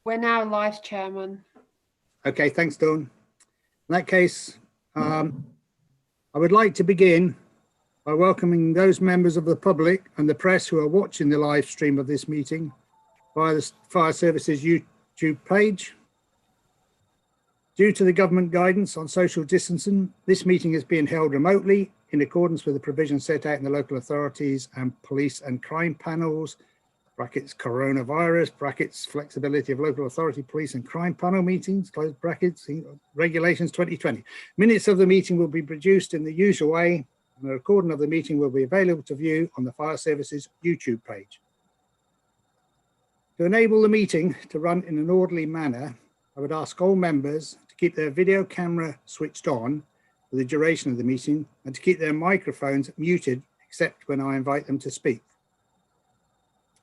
We're now live, Chairman. Okay, thanks, Dawn. In that case, I would like to begin by welcoming those members of the public and the press who are watching the live stream of this meeting via the Fire Services YouTube page. Due to the government guidance on social distancing, this meeting is being held remotely in accordance with the provisions set out in the local authorities and police and crime panels, brackets coronavirus, brackets flexibility of local authority, police and crime panel meetings, close brackets, regulations 2020. Minutes of the meeting will be produced in the usual way, and a recording of the meeting will be available to view on the Fire Services YouTube page. To enable the meeting to run in an orderly manner, I would ask all members to keep their video camera switched on for the duration of the meeting and to keep their microphones muted except when I invite them to speak.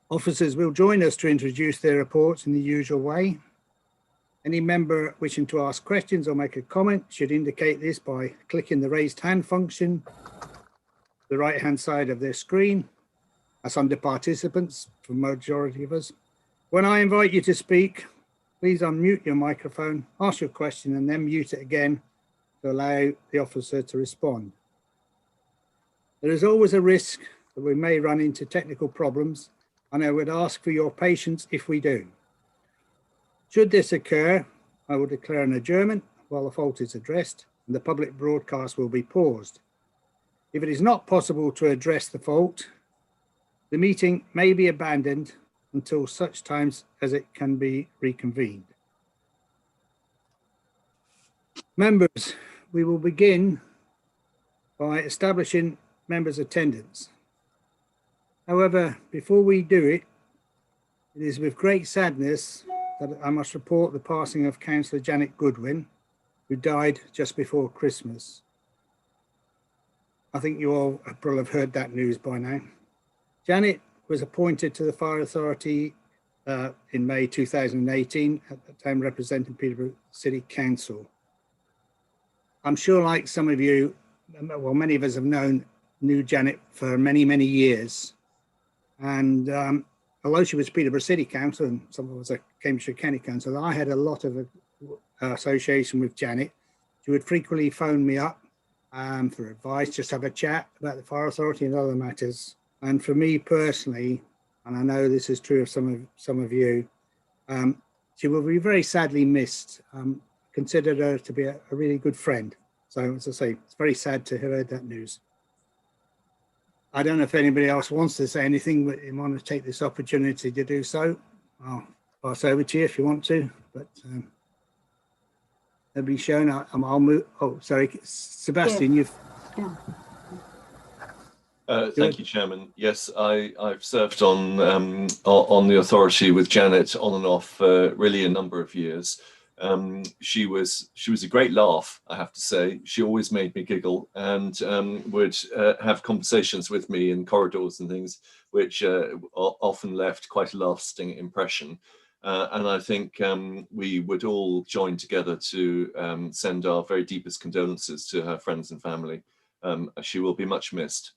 Officers will join us to introduce their reports in the usual way. Any member wishing to ask questions or make a comment should indicate this by clicking the raised hand function, the right hand side of their screen. That's under participants for the majority of us. When I invite you to speak, please unmute your microphone, ask your question and then mute it again to allow the officer to respond. There is always a risk that we may run into technical problems, and I would ask for your patience if we do. Should this occur, I will declare an adjournment while the fault is addressed and the public broadcast will be paused. If it is not possible to address the fault, the meeting may be abandoned until such times as it can be reconvened. Members, we will begin by establishing members' attendance. However, before we do it, it is with great sadness that I must report the passing of Councillor Janet Goodwin, who died just before Christmas. I think you all will have heard that news by now. Janet was appointed to the Fire Authority in May 2018, at the time representing Peterborough City Council. I'm sure, like some of you, well, many of us have knew Janet for many, many years. And although she was Peterborough City Council and some of us are Cambridgeshire County Council, I had a lot of association with Janet. She would frequently phone me up for advice, just have a chat about the Fire Authority and other matters. And for me personally, and I know this is true of some of you, she will be very sadly missed. Considered her to be a really good friend. So as I say, it's very sad to have heard that news. I don't know if anybody else wants to say anything, but you want to take this opportunity to do so. I'll pass over to you if you want to, but they'll be shown. I'll move. Oh, sorry, Sebastian, Yes. Thank you, Chairman. Yes, I've served on the authority with Janet on and off really a number of years. She was a great laugh, I have to say. She always made me giggle and would have conversations with me in corridors and things, which often left quite a lasting impression. And I think we would all join together to send our very deepest condolences to her friends and family. She will be much missed.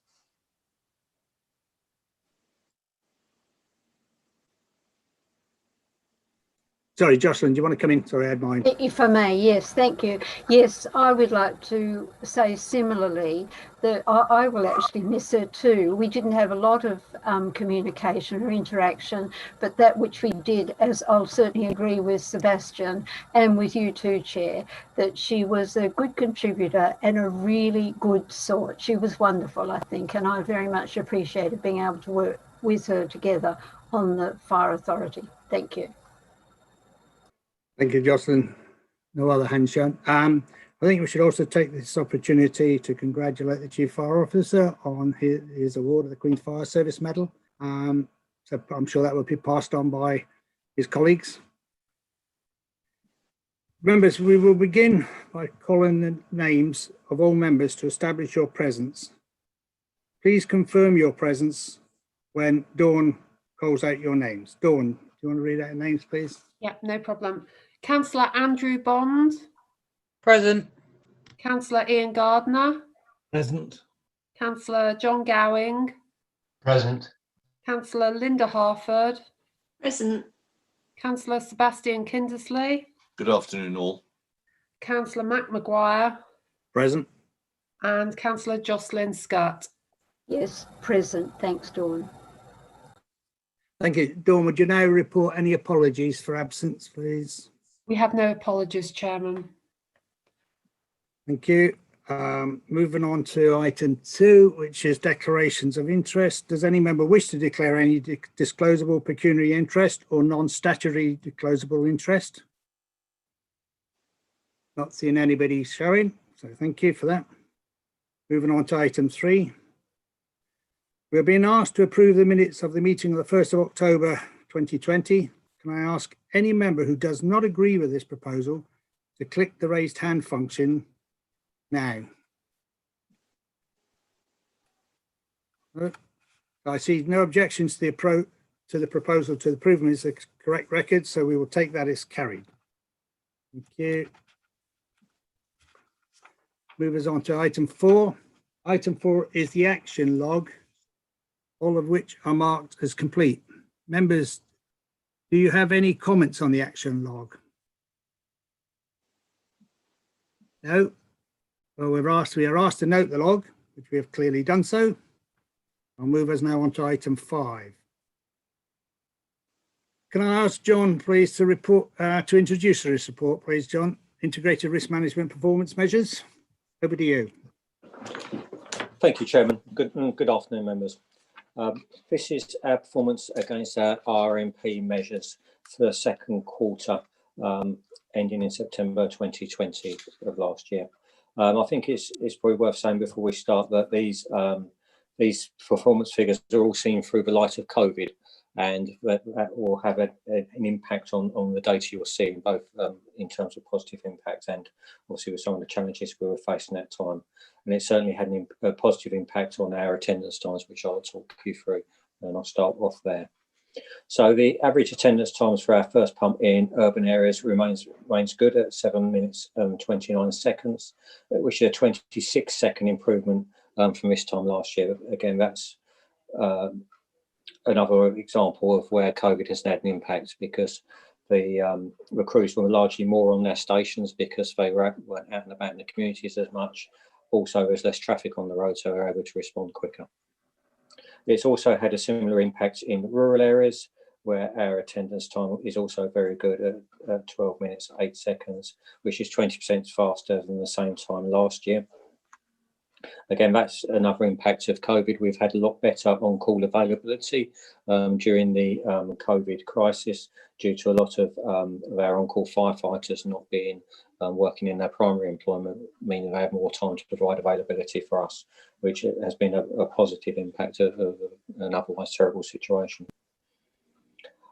Sorry, Jocelyn, do you want to come in? Sorry, I had mine. If I may, yes, thank you. Yes, I would like to say similarly that I will actually miss her too. We didn't have a lot of communication or interaction, but that which we did, as I'll certainly agree with Sebastian and with you too, Chair, that she was a good contributor and a really good sort. She was wonderful, I think, and I very much appreciated being able to work with her together on the Fire Authority. Thank you. Thank you, Jocelyn. No other hands shown. I think we should also take this opportunity to congratulate the Chief Fire Officer on his award of the Queen's Fire Service Medal. So I'm sure that will be passed on by his colleagues. Members, we will begin by calling the names of all members to establish your presence. Please confirm your presence when Dawn calls out your names. Dawn, do you want to read out your names, please? Yeah, no problem. Councillor Andrew Bond. Present. Councillor Ian Gardner. Present. Councillor John Gowing. Present. Councillor Linda Harford. Present. Councillor Sebastian Kindersley, Good afternoon, all. Councillor Mac Maguire, Present. and Councillor Jocelyn Scott. Yes, present. Thanks, Dawn. Thank you. Dawn, would you now report any apologies for absence, please? We have no apologies, Chairman. Thank you. Moving on to item 2, which is declarations of interest. Does any member wish to declare any disclosable pecuniary interest or non-statutory disclosable interest? Not seeing anybody showing, so thank you for that. Moving on to item 3. We're being asked to approve the minutes of the meeting of the 1st of October 2020. Can I ask any member who does not agree with this proposal to click the raised hand function now? I see no objections to the proposal to approve them as the correct record, so we will take that as carried. Thank you. Move us on to item 4. Item 4 is the action log, all of which are marked as complete. Members, do you have any comments on the action log? No? Well, we are asked to note the log, which we have clearly done so. I'll move us now on to item 5. Can I ask John, please, to introduce this report, please, John? Integrated Risk Management Performance Measures. Over to you. Thank you, Chairman. Good afternoon, members. This is our performance against our RMP measures for the second quarter, ending in September 2020 of last year. I think it's probably worth saying before we start that these performance figures are all seen through the light of COVID, and that will have an impact on the data you're seeing, both in terms of positive impact and obviously with some of the challenges we were facing at that time. And it certainly had a positive impact on our attendance times, which I'll talk you through, and I'll start off there. So the average attendance times for our first pump in urban areas remains good at 7 minutes and 29 seconds, which is a 26-second improvement from this time last year. Again, that's another example of where COVID has had an impact, because the crews were largely more on their stations because they weren't out and about in the communities as much. Also, there's less traffic on the road, so we're able to respond quicker. It's also had a similar impact in rural areas, where our attendance time is also very good at 12 minutes, 8 seconds, which is 20% faster than the same time last year. Again, that's another impact of COVID. We've had a lot better on-call availability during the COVID crisis, due to a lot of our on-call firefighters not being working in their primary employment, meaning they have more time to provide availability for us, which has been a positive impact of an otherwise terrible situation.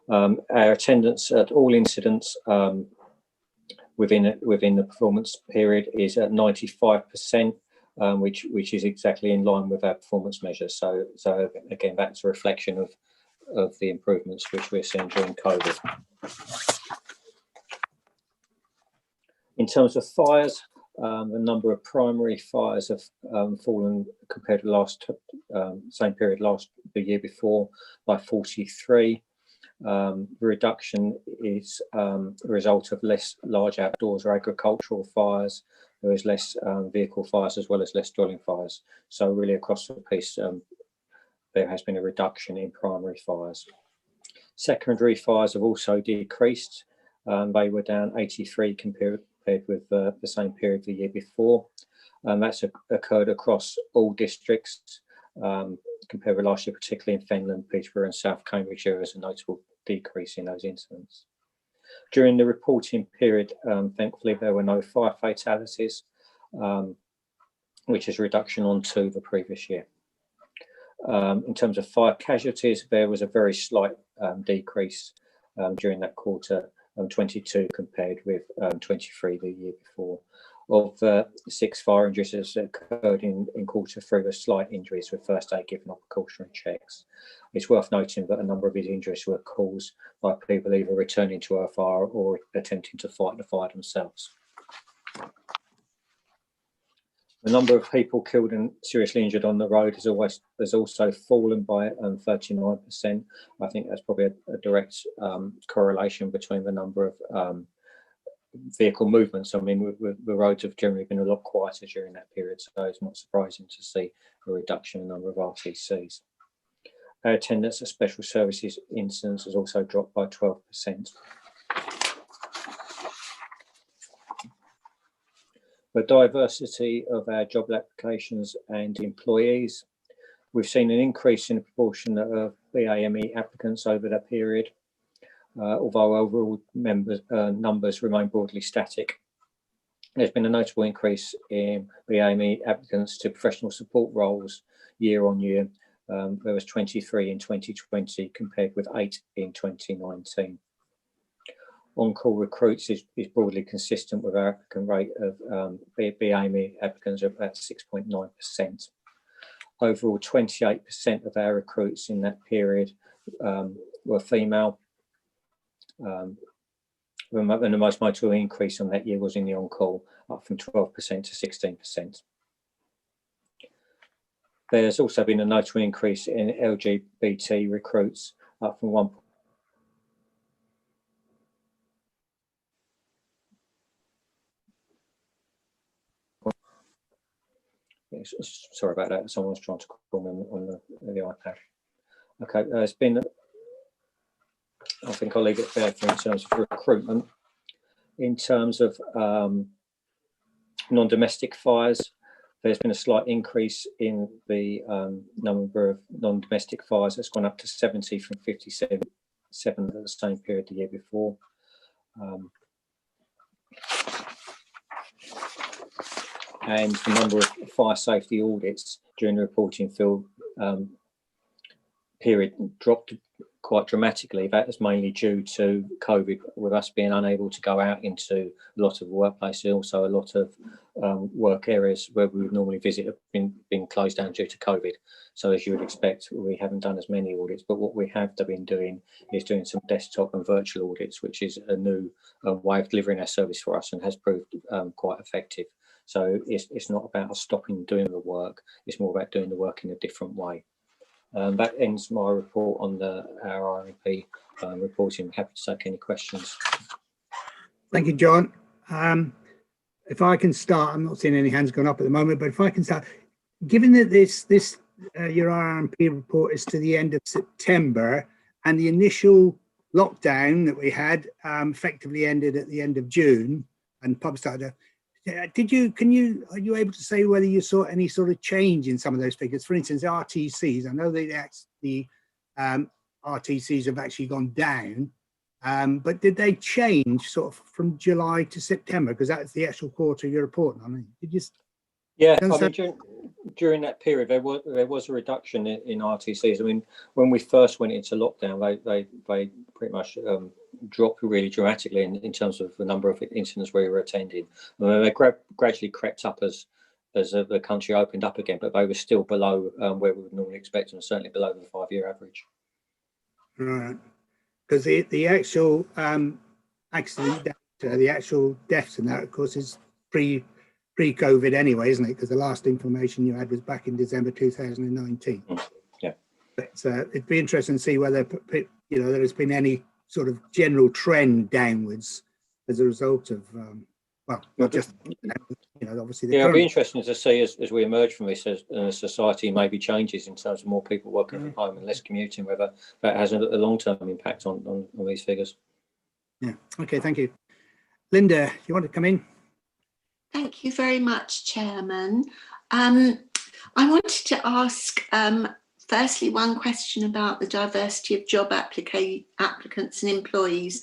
Our attendance at all incidents within the performance period is at 95%. Which is exactly in line with our performance measures. So again, that's a reflection of the improvements which we're seeing during COVID. In terms of fires, the number of primary fires have fallen compared to the same period the year before by 43. The reduction is a result of less large outdoors or agricultural fires. There is less vehicle fires as well as less dwelling fires. So really across the piece, there has been a reduction in primary fires. Secondary fires have also decreased. They were down 83 compared with the same period the year before. That's occurred across all districts compared with last year, particularly in Fenland, Peterborough and South Cambridge. There is a notable decrease in those incidents. During the reporting period, thankfully, there were no fire fatalities, which is a reduction on to the previous year. In terms of fire casualties, there was a very slight decrease during that quarter, 22 compared with 23 the year before. Of 6 fire injuries that occurred in quarter 3 were slight injuries with first aid given or precautionary checks. It's worth noting that a number of these injuries were caused by people either returning to a fire or attempting to fight the fire themselves. The number of people killed and seriously injured on the road has also fallen by 39%. I think that's probably a direct correlation between the number of vehicle movements. I mean, the roads have generally been a lot quieter during that period, so it's not surprising to see a reduction in the number of RTCs. Our attendance at special services incidents has also dropped by 12%. The diversity of our job applications and employees. We've seen an increase in the proportion of BAME applicants over that period, although overall numbers remain broadly static. There's been a notable increase in BAME applicants to professional support roles year on year. There was 23 in 2020 compared with 8 in 2019. On-call recruits is broadly consistent with our applicant rate of BAME applicants of about 6.9%. Overall, 28% of our recruits in that period were female. And the most notable increase on that year was in the on-call, up from 12% to 16%. There's also been a notable increase in LGBT recruits, up from 1. Sorry about that. Someone's trying to call me on the iPad. Okay, it's been. I think I'll leave it there in terms of recruitment. In terms of non-domestic fires, there's been a slight increase in the number of non-domestic fires. It's gone up to 70 from 57 at the same period the year before. And the number of fire safety audits during the reporting field period dropped quite dramatically. That is mainly due to COVID, with us being unable to go out into a lot of workplaces. Also, a lot of work areas where we would normally visit have been closed down due to COVID. So as you would expect, we haven't done as many audits, but what we have been doing is doing some desktop and virtual audits, which is a new way of delivering our service for us and has proved quite effective. So it's not about us stopping doing the work, it's more about doing the work in a different way. That ends my report on our RMP reporting. Happy to take any questions. Thank you, John. If I can start, I'm not seeing any hands going up at the moment, but if I can start, given that your RMP report is to the end of September and the initial lockdown that we had effectively ended at the end of June and pubs started, are you able to say whether you saw any sort of change in some of those figures? For instance, RTCs, I know the RTCs have actually gone down, but did they change sort of from July to September? Because that's the actual quarter you're reporting on. Did you? Yeah, I mean, during that period, there was a reduction in RTCs. I mean, when we first went into lockdown, they pretty much dropped really dramatically in terms of the number of incidents we were attending. I mean, they gradually crept up as the country opened up again, but they were still below where we would normally expect, and certainly below the 5-year average. Right, because the actual accident data, the actual deaths and that, of course, is pre-COVID anyway, isn't it? Because the last information you had was back in December 2019. Yeah. But it'd be interesting to see whether there has been any sort of general trend downwards as a result of not just obviously. Yeah, it'll be interesting to see as we emerge from this, as society maybe changes in terms of more people working from home and less commuting, whether that has a long-term impact on these figures. Yeah. Okay. Thank you, Linda. You want to come in? Thank you very much, Chairman. I wanted to ask, firstly, one question about the diversity of job applicants and employees.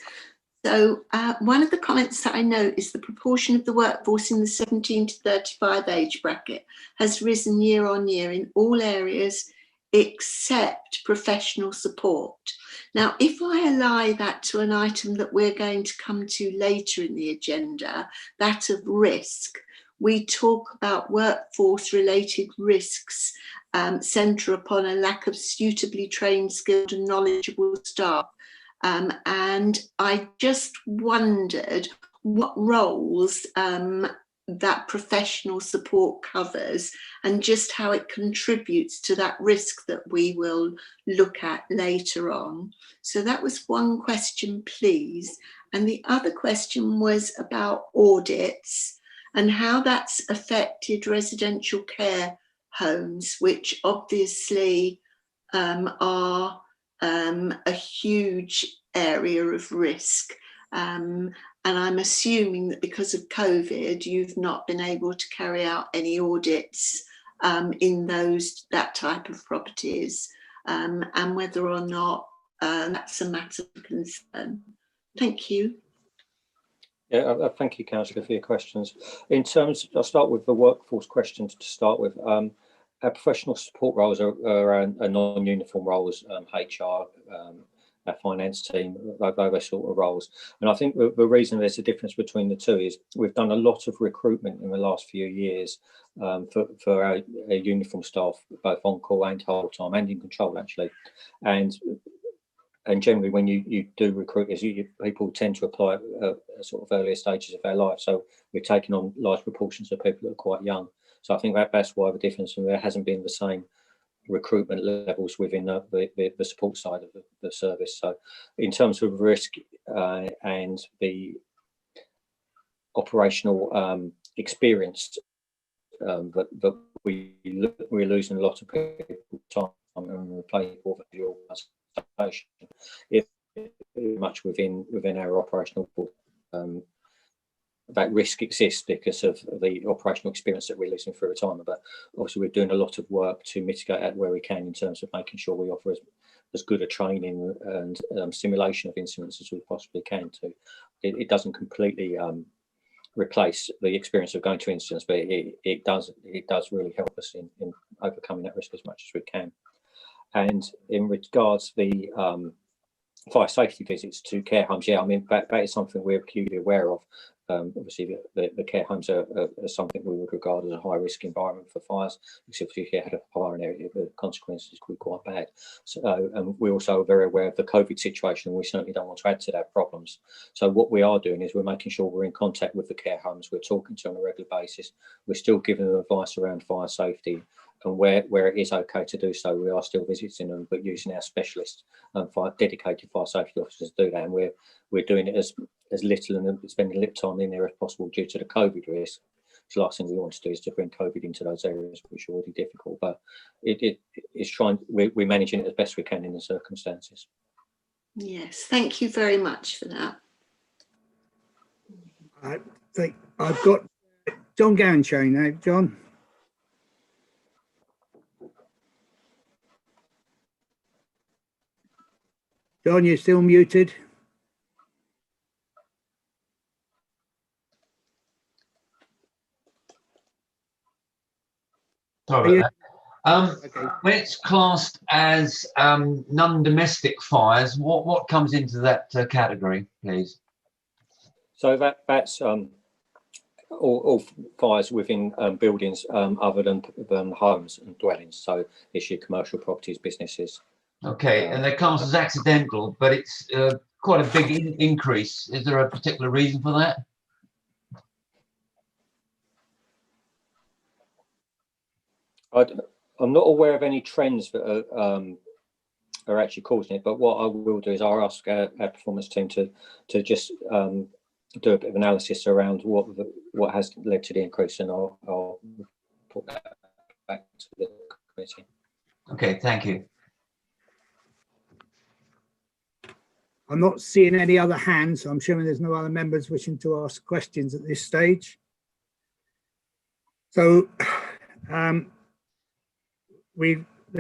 So one of the comments that I note is the proportion of the workforce in the 17 to 35 age bracket has risen year on year in all areas except professional support. Now, if I ally that to an item that we're going to come to later in the agenda, that of risk, we talk about workforce related risks centre upon a lack of suitably trained, skilled and knowledgeable staff. And I just wondered what roles that professional support covers and just how it contributes to that risk that we will look at later on. So that was one question, please. And the other question was about audits and how that's affected residential care homes, which obviously are a huge area of risk. And I'm assuming that because of COVID, you've not been able to carry out any audits in that type of properties, and whether or not that's a matter of concern. Thank you. Yeah, thank you, Councillor, for your questions. In terms, I'll start with the workforce questions to start with. Our professional support roles are non-uniform roles, HR, our finance team, those sort of roles. And I think the reason there's a difference between the two is we've done a lot of recruitment in the last few years for our uniform staff, both on call and whole time, and in control actually. And generally, when you do recruit, people tend to apply at sort of earlier stages of their life. So we're taking on large proportions of people that are quite young. So I think that's why the difference, and there hasn't been the same recruitment levels within the support side of the service. So in terms of risk and the operational experience that we're losing a lot of people time and replacing for the organisation, if much within our operational that risk exists because of the operational experience that we're losing through retirement. But obviously we're doing a lot of work to mitigate that where we can in terms of making sure we offer as good a training and simulation of incidents as we possibly can. It doesn't completely replace the experience of going to incidents, but it does really help us in overcoming that risk as much as we can. And in regards to the fire safety visits to care homes, yeah, I mean that is something we're acutely aware of. Obviously, the care homes are something we would regard as a high-risk environment for fires, except if you had a fire in area, the consequences could be quite bad. So, and we're also very aware of the COVID situation, and we certainly don't want to add to that problems. So what we are doing is we're making sure we're in contact with the care homes, we're talking to them on a regular basis, we're still giving them advice around fire safety, and where it is okay to do so, we are still visiting them, but using our specialists and dedicated fire safety officers to do that. And we're doing it as little and spending little time in there as possible due to the COVID risk. So the last thing we want to do is to bring COVID into those areas, which are already difficult. But we're managing it as best we can in the circumstances. Yes, thank you very much for that. I think I've got John Gowan showing now. John. John, you're still muted. Sorry about that. Okay. When it's classed as non-domestic fires, what comes into that category, please? So that's all fires within buildings other than homes and dwellings. So it's your commercial properties, businesses. Okay, and they're classed as accidental, but it's quite a big increase. Is there a particular reason for that? I'm not aware of any trends that are actually causing it, but what I will do is I'll ask our performance team to just do a bit of analysis around what has led to the increase, and I'll put that back to the committee. Okay, thank you. I'm not seeing any other hands, so I'm assuming there's no other members wishing to ask questions at this stage. So there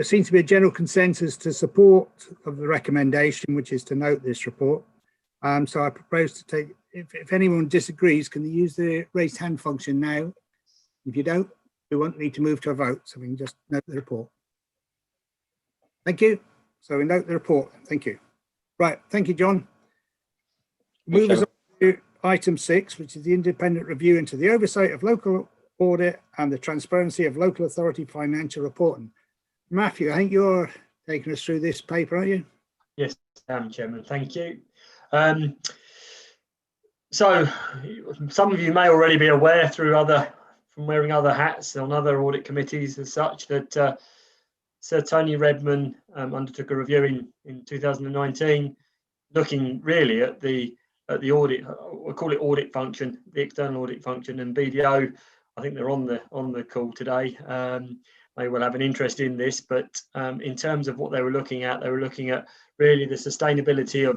seems to be a general consensus to support of the recommendation, which is to note this report. So I propose to take, if anyone disagrees, can they use the raised hand function now? If you don't, we won't need to move to a vote, so we can just note the report. Thank you. So we note the report. Thank you. Right, thank you, John. Move us on to item 6, which is the independent review into the oversight of local audit and the transparency of local authority financial reporting. Matthew, I think you're taking us through this paper, aren't you? Yes, Chairman, thank you. So some of you may already be aware from wearing other hats on other audit committees as such that Sir Tony Redman undertook a review in 2019, looking really at the audit, we'll call it audit function, the external audit function, and BDO. I think they're on the call today. They will have an interest in this, but in terms of what they were looking at really the sustainability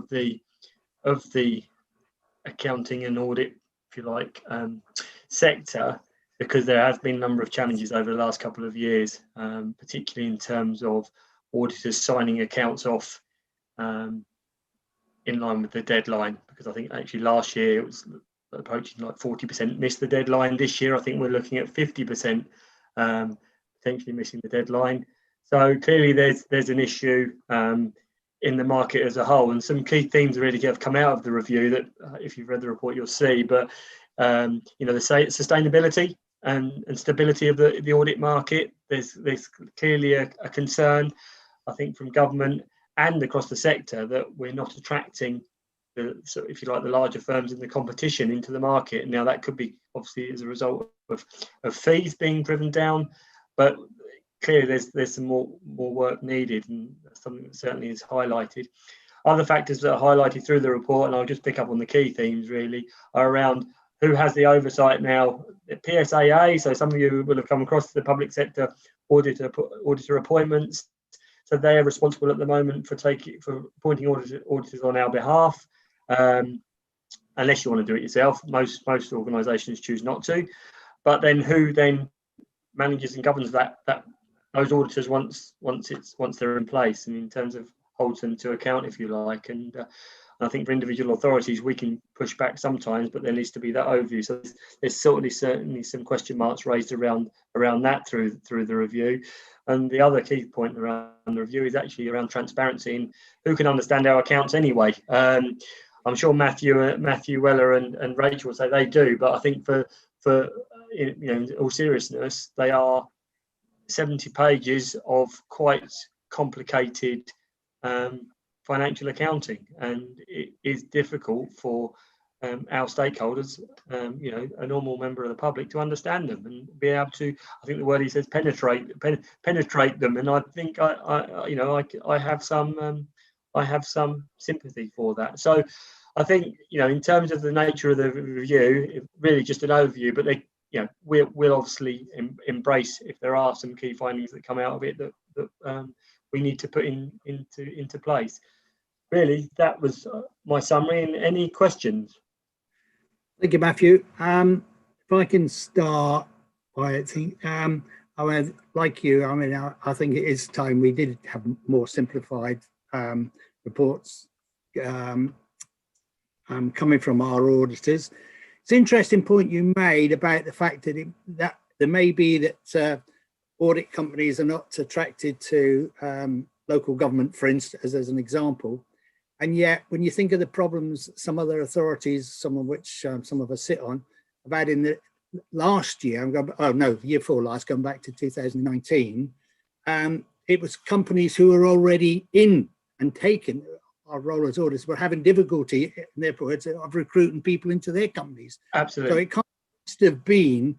of the accounting and audit, if you like, sector, because there has been a number of challenges over the last couple of years, particularly in terms of auditors signing accounts off in line with the deadline. Because I think actually last year it was approaching like 40% missed the deadline. This year I think we're looking at 50% potentially missing the deadline. So clearly there's an issue in the market as a whole, and some key themes really have come out of the review that if you've read the report you'll see. But the sustainability and stability of the audit market, there's clearly a concern, I think, from government and across the sector that we're not attracting if you like, the larger firms in the competition into the market. Now that could be obviously as a result of fees being driven down, but clearly there's some more work needed, and that's something that certainly is highlighted. Other factors that are highlighted through the report, and I'll just pick up on the key themes really, are around who has the oversight now. PSAA, so some of you will have come across the public sector auditor appointments. So they are responsible at the moment for appointing auditors on our behalf, unless you want to do it yourself. Most organisations choose not to. But then who then manages and governs those auditors once they're in place, and in terms of holds them to account, if you like. And I think for individual authorities we can push back sometimes, but there needs to be that overview. So there's certainly some question marks raised around that through the review. And the other key point around the review is actually around transparency and who can understand our accounts anyway. I'm sure Matthew Weller and Rachel will say they do, but I think for in all seriousness, they are 70 pages of quite complicated financial accounting, and it is difficult for our stakeholders, a normal member of the public, to understand them and be able to, I think the word he says, penetrate them. And I think I have some sympathy for that. So I think, in terms of the nature of the review, really just an overview, but we'll obviously embrace if there are some key findings that come out of it that we need to put into place. Really, that was my summary. And any questions? Thank you, Matthew. If I can start by think, like you, I think it is time we did have more simplified reports coming from our auditors. It's an interesting point you made about the fact that that there may be that audit companies are not attracted to local government, for instance, as an example. And yet, when you think of the problems some other authorities, some of which some of us sit on, have had in the last year, the year before last, going back to 2019, it was companies who were already in and taken our role as auditors were having difficulty, in their words, of recruiting people into their companies. Absolutely. So it must have been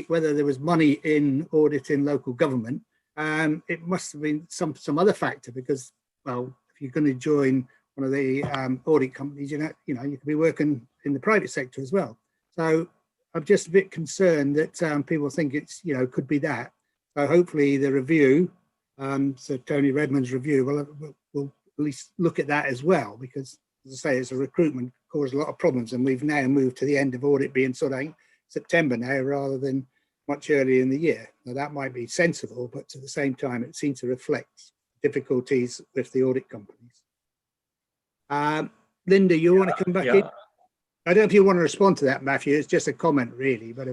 whether there was money in auditing local government. It must have been some other factor, because, well, if you're going to join one of the audit companies, you could be working in the private sector as well. So I'm just a bit concerned that people think it's, could be that. So hopefully the review, so Tony Redman's review, will at least look at that as well, because, as I say, as a recruitment caused a lot of problems, and we've now moved to the end of audit being sort of September now rather than much earlier in the year. Now that might be sensible, but at the same time it seems to reflect difficulties with the audit companies. Linda, you want to come back in? I don't know if you want to respond to that, Matthew. It's just a comment, really. But I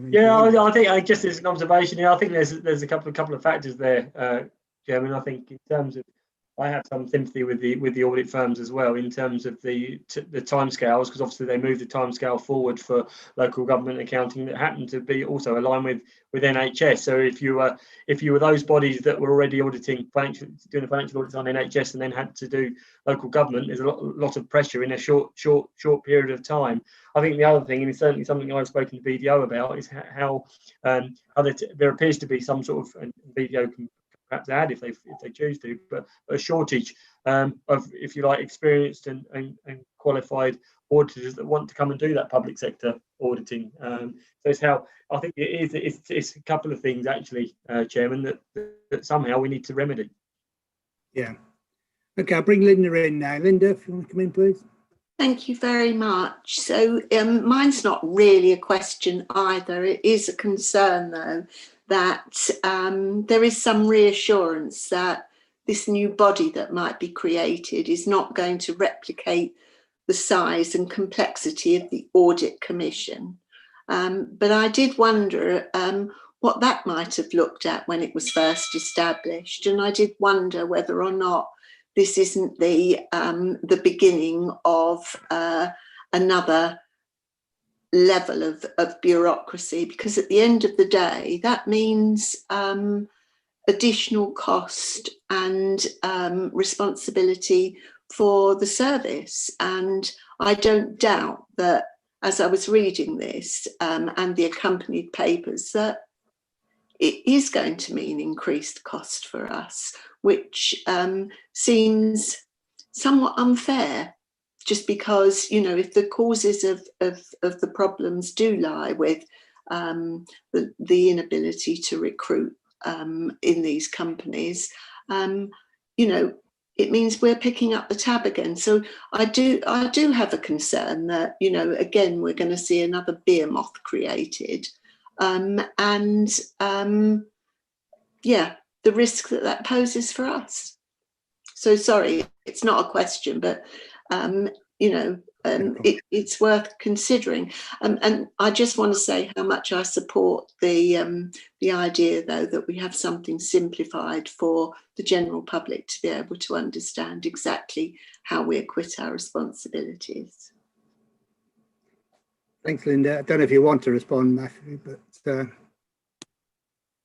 think just as an observation, I think there's a couple of factors there, Chairman. I think in terms of have some sympathy with the audit firms as well in terms of the timescales, because obviously they moved the timescale forward for local government accounting that happened to be also aligned with NHS. So if you were those bodies that were already auditing doing the financial audits on NHS and then had to do local government, there's a lot of pressure in a short period of time. I think the other thing, and it's certainly something I've spoken to BDO about, is how there appears to be some sort of, and BDO can perhaps add if they choose to, but a shortage of, if you like, experienced and qualified auditors that want to come and do that public sector auditing. So it's how I think it's a couple of things actually, Chairman, that somehow we need to remedy. Yeah. Okay, I'll bring Linda in now. Linda, if you want to come in, please. Thank you very much. So mine's not really a question either. It is a concern, though, that there is some reassurance that this new body that might be created is not going to replicate the size and complexity of the Audit Commission. But I did wonder what that might have looked at when it was first established. And I did wonder whether or not this isn't the beginning of another level of bureaucracy, because at the end of the day, that means additional cost and responsibility for the service. And I don't doubt that, as I was reading this and the accompanied papers, that it is going to mean increased cost for us, which seems somewhat unfair, just because, you know, if the causes of the problems do lie with the inability to recruit in these companies, you know, it means we're picking up the tab again. So I do have a concern that, you know, again, we're going to see another behemoth created. Yeah, the risk that poses for us. So sorry, it's not a question, but you know, it's worth considering. And I just want to say how much I support the idea, though, that we have something simplified for the general public to be able to understand exactly how we acquit our responsibilities. Thanks, Linda. I don't know if you want to respond, Matthew, but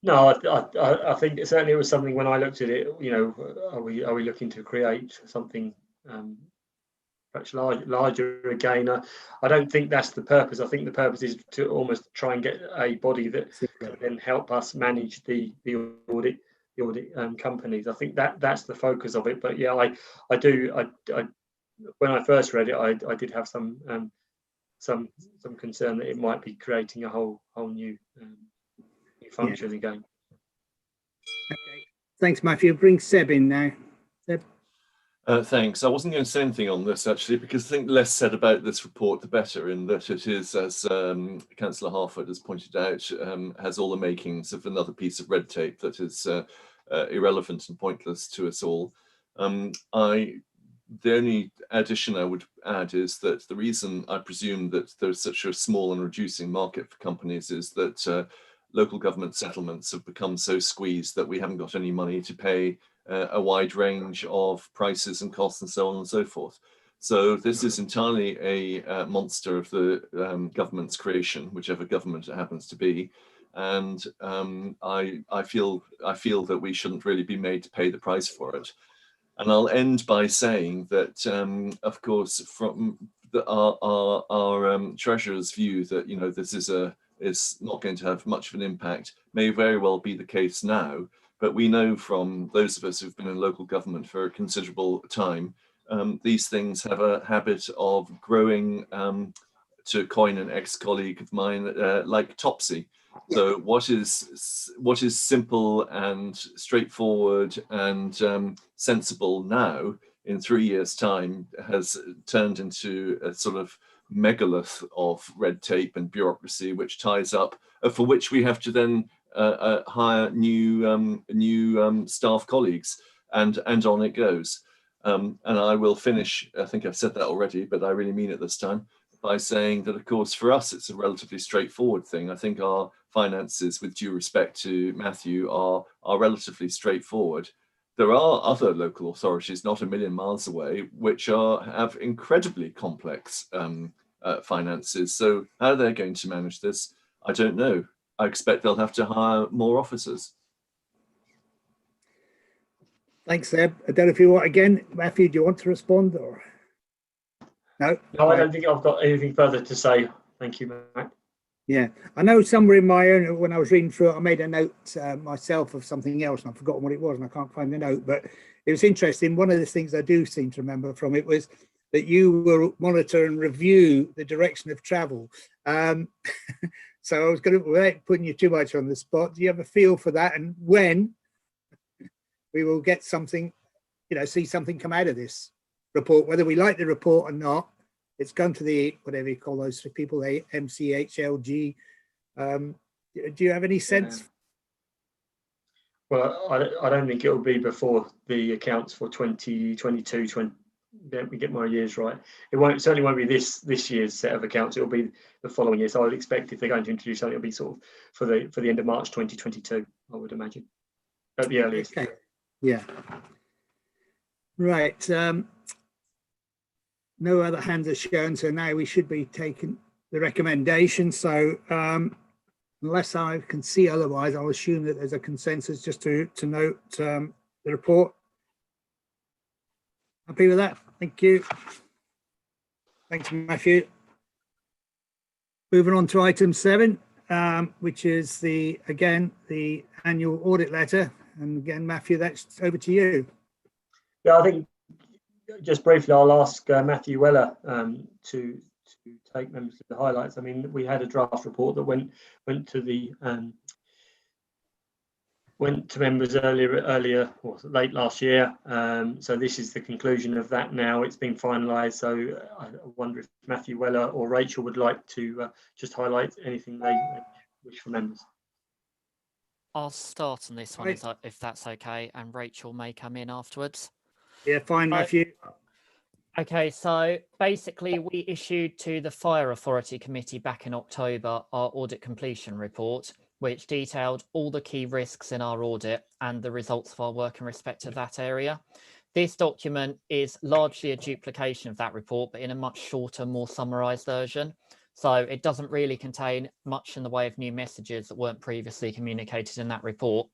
no, I think it certainly was something when I looked at it. You know, are we looking to create something much larger again? I don't think that's the purpose. I think the purpose is to almost try and get a body that can then help us manage the audit companies. I think that's the focus of it. But yeah, I do. When I first read it, I did have some concern that it might be creating a whole new function again. Okay. Thanks, Matthew. Bring Seb in now. Seb. Thanks. I wasn't going to say anything on this actually, because I think less said about this report the better, in that it is, as Councillor Harford has pointed out, has all the makings of another piece of red tape that is irrelevant and pointless to us all. The only addition I would add is that the reason I presume that there's such a small and reducing market for companies is that local government settlements have become so squeezed that we haven't got any money to pay a wide range of prices and costs and so on and so forth. So this is entirely a monster of the government's creation, whichever government it happens to be. And I feel that we shouldn't really be made to pay the price for it. And I'll end by saying that, of course, from our treasurer's view that, you know, this is not going to have much of an impact may very well be the case now. But we know from those of us who've been in local government for a considerable time, these things have a habit of growing, to coin an ex-colleague of mine, like Topsy. So what is simple and straightforward and sensible now, in 3 years' time, has turned into a sort of megalith of red tape and bureaucracy, which ties up, for which we have to then hire new staff colleagues, and on it goes. And I will finish, I think I've said that already, but I really mean it this time, by saying that, of course, for us, it's a relatively straightforward thing. I think our finances, with due respect to Matthew, are relatively straightforward. there are other local authorities not a million miles away which have incredibly complex finances. So how they're going to manage this, I don't know. I expect they'll have to hire more officers. Thanks, Seb. I don't know if you want, again, Matthew, do you want to respond or? No? No, I don't think I've got anything further to say. Thank you, Matt. Yeah, I know somewhere in my own, when I was reading through it, I made a note myself of something else and I've forgotten what it was and I can't find the note, but it was interesting. One of the things I do seem to remember from it was that you will monitor and review the direction of travel. So I was going to, without putting you too much on the spot, do you have a feel for that and when we will get something, you know, see something come out of this report, whether we like the report or not? It's gone to the, whatever you call those people, MCHLG. Do you have any sense? Well, I don't think it will be before the accounts for 2022. Let me get my years right. It certainly won't be this year's set of accounts. It will be the following year. So I would expect if they're going to introduce something, it'll be sort of for the end of March 2022. I would imagine at the earliest. Okay. Yeah. Right. No other hands are shown, so now we should be taking the recommendation. So unless I can see otherwise, I'll assume that there's a consensus just to note the report. Happy with that? Thank you. Thanks, Matthew. Moving on to item 7, which is the annual audit letter. And again, Matthew, that's over to you. Yeah, I think just briefly, I'll ask Matthew Weller to take members of the highlights. I mean, we had a draft report that went to members earlier or late last year. So this is the conclusion of that now. It's been finalised. So I wonder if Matthew Weller or Rachel would like to just highlight anything they wish for members. I'll start on this one, if that's okay, and Rachel may come in afterwards. Yeah, fine, Matthew. Okay, so basically we issued to the Fire Authority Committee back in October our audit completion report, which detailed all the key risks in our audit and the results of our work in respect of that area. This document is largely a duplication of that report, but in a much shorter, more summarised version. So it doesn't really contain much in the way of new messages that weren't previously communicated in that report.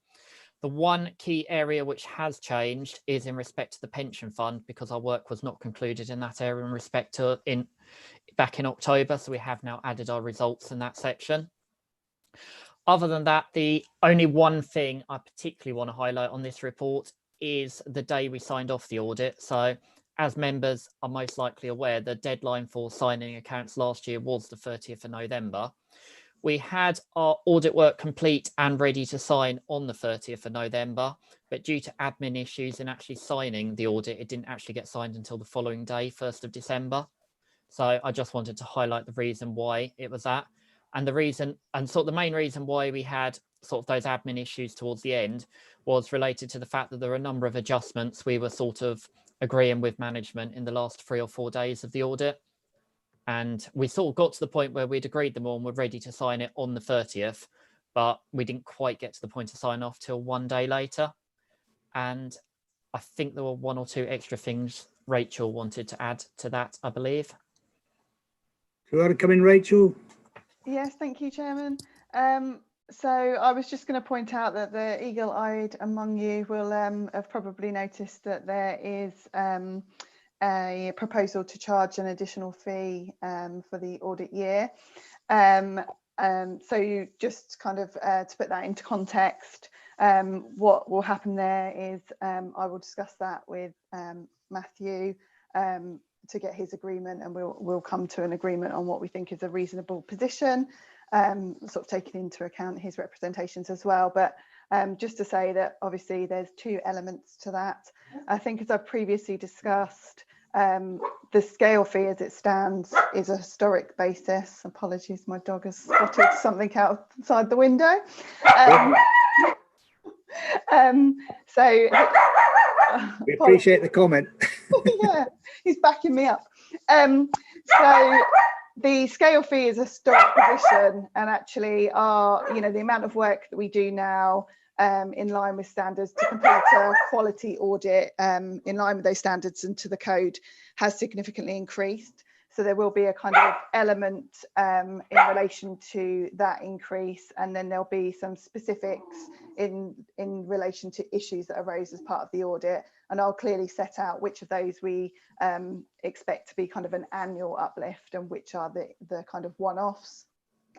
The one key area which has changed is in respect to the pension fund, because our work was not concluded in that area in respect to back in October. So we have now added our results in that section. Other than that, the only one thing I particularly want to highlight on this report is the day we signed off the audit. So as members are most likely aware, the deadline for signing accounts last year was the 30th of November. We had our audit work complete and ready to sign on the 30th of November, but due to admin issues in actually signing the audit, it didn't actually get signed until the following day, 1st of December. So I just wanted to highlight the reason why it was that. And the reason, and sort of the main reason why we had sort of those admin issues towards the end was related to the fact that there were a number of adjustments we were sort of agreeing with management in the last 3 or 4 days of the audit. And we sort of got to the point where we'd agreed them all and were ready to sign it on the 30th, but we didn't quite get to the point of sign off till 1 day later. And I think there were 1 or 2 extra things Rachel wanted to add to that, I believe. Do you want to come in, Rachel? Yes, thank you, Chairman. So I was just going to point out that the eagle-eyed among you will have probably noticed that there is a proposal to charge an additional fee for the audit year. So you just kind of to put that into context, what will happen there is I will discuss that with Matthew to get his agreement, and we'll come to an agreement on what we think is a reasonable position, sort of taking into account his representations as well. But just to say that obviously there's 2 elements to that. I think, as I previously discussed, the scale fee as it stands is a historic basis. Apologies, my dog has spotted something outside the window. So we appreciate the comment. Yeah, he's backing me up. So the scale fee is a historic position, and actually the amount of work that we do now in line with standards to complete a quality audit in line with those standards and to the code has significantly increased. So there will be a kind of element in relation to that increase, and then there'll be some specifics in relation to issues that arose as part of the audit. And I'll clearly set out which of those we expect to be kind of an annual uplift and which are the kind of one-offs,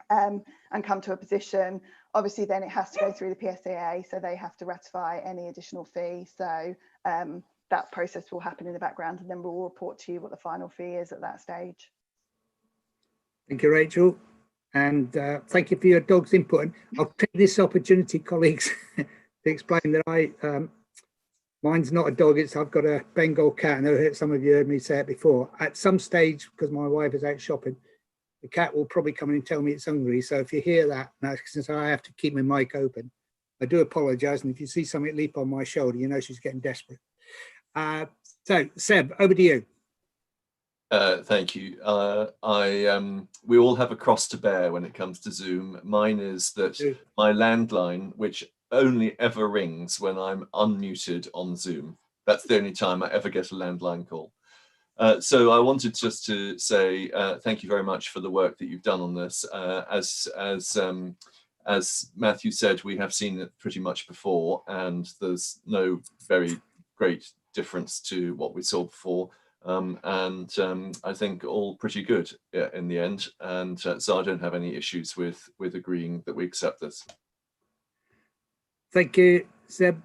and come to a position. Obviously, then it has to go through the PSAA, so they have to ratify any additional fee. So that process will happen in the background, and then we'll report to you what the final fee is at that stage. Thank you, Rachel. And thank you for your dog's input. And I'll take this opportunity, colleagues, to explain that mine's not a dog, I've got a Bengal cat. I know some of you heard me say it before. At some stage, because my wife is out shopping, the cat will probably come in and tell me it's hungry. So if you hear that, now since I have to keep my mic open, I do apologise. And if you see something leap on my shoulder, you know she's getting desperate. So Seb, over to you. Thank you. We all have a cross to bear when it comes to Zoom. Mine is that my landline, which only ever rings when I'm unmuted on Zoom. That's the only time I ever get a landline call. So I wanted just to say thank you very much for the work that you've done on this. As Matthew said, we have seen it pretty much before, and there's no very great difference to what we saw before. I think all pretty good in the end. And so I don't have any issues with agreeing that we accept this. Thank you, Seb.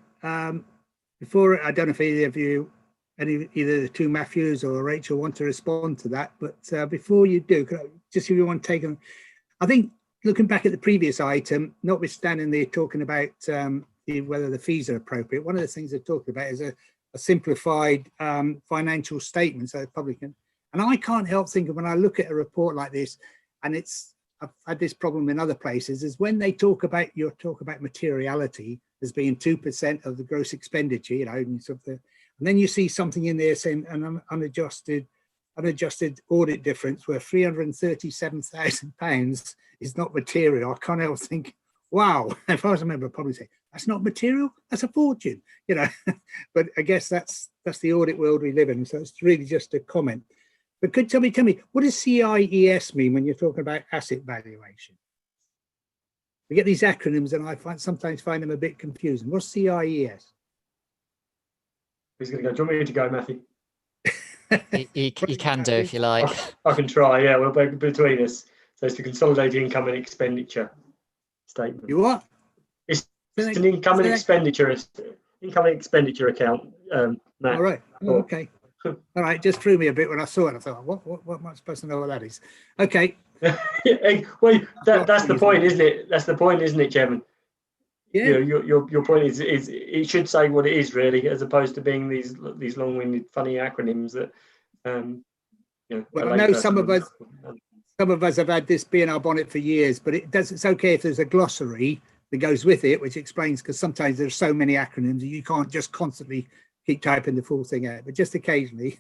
Before, I don't know if either of you, either the two Matthews or Rachel want to respond to that, but before you do, could I just give you one take on, I think looking back at the previous item, notwithstanding they're talking about whether the fees are appropriate, one of the things they're talking about is a simplified financial statement so the public can, and I can't help thinking when I look at a report like this, and I've had this problem in other places, is when they talk about materiality as being 2% of the gross expenditure, you know, and then you see something in there saying an unadjusted audit difference where £337,000 is not material. I can't help think, wow, if I was a member, I'd probably say, that's not material, that's a fortune, you know. But I guess that's the audit world we live in. So it's really just a comment. But tell me, what does CIES mean when you're talking about asset valuation? We get these acronyms and I sometimes find them a bit confusing. What's CIES? Who's going to go? Do you want me to go, Matthew? You can do if you like. I can try, yeah, we'll be between us. So it's the consolidated income and expenditure statement. You what? It's an income and expenditure account, Matt. All right. Oh, okay. All right. Just threw me a bit when I saw it. I thought, what am I supposed to know what that is? Okay. Well, that's the point, isn't it? That's the point, isn't it, Chairman? Yeah. You know, your point is it should say what it is really, as opposed to being these long-winded, funny acronyms that you know. Well, I know some of us have had this be in our bonnet for years, but it's okay if there's a glossary that goes with it, which explains, because sometimes there's so many acronyms you can't just constantly keep typing the full thing out, but just occasionally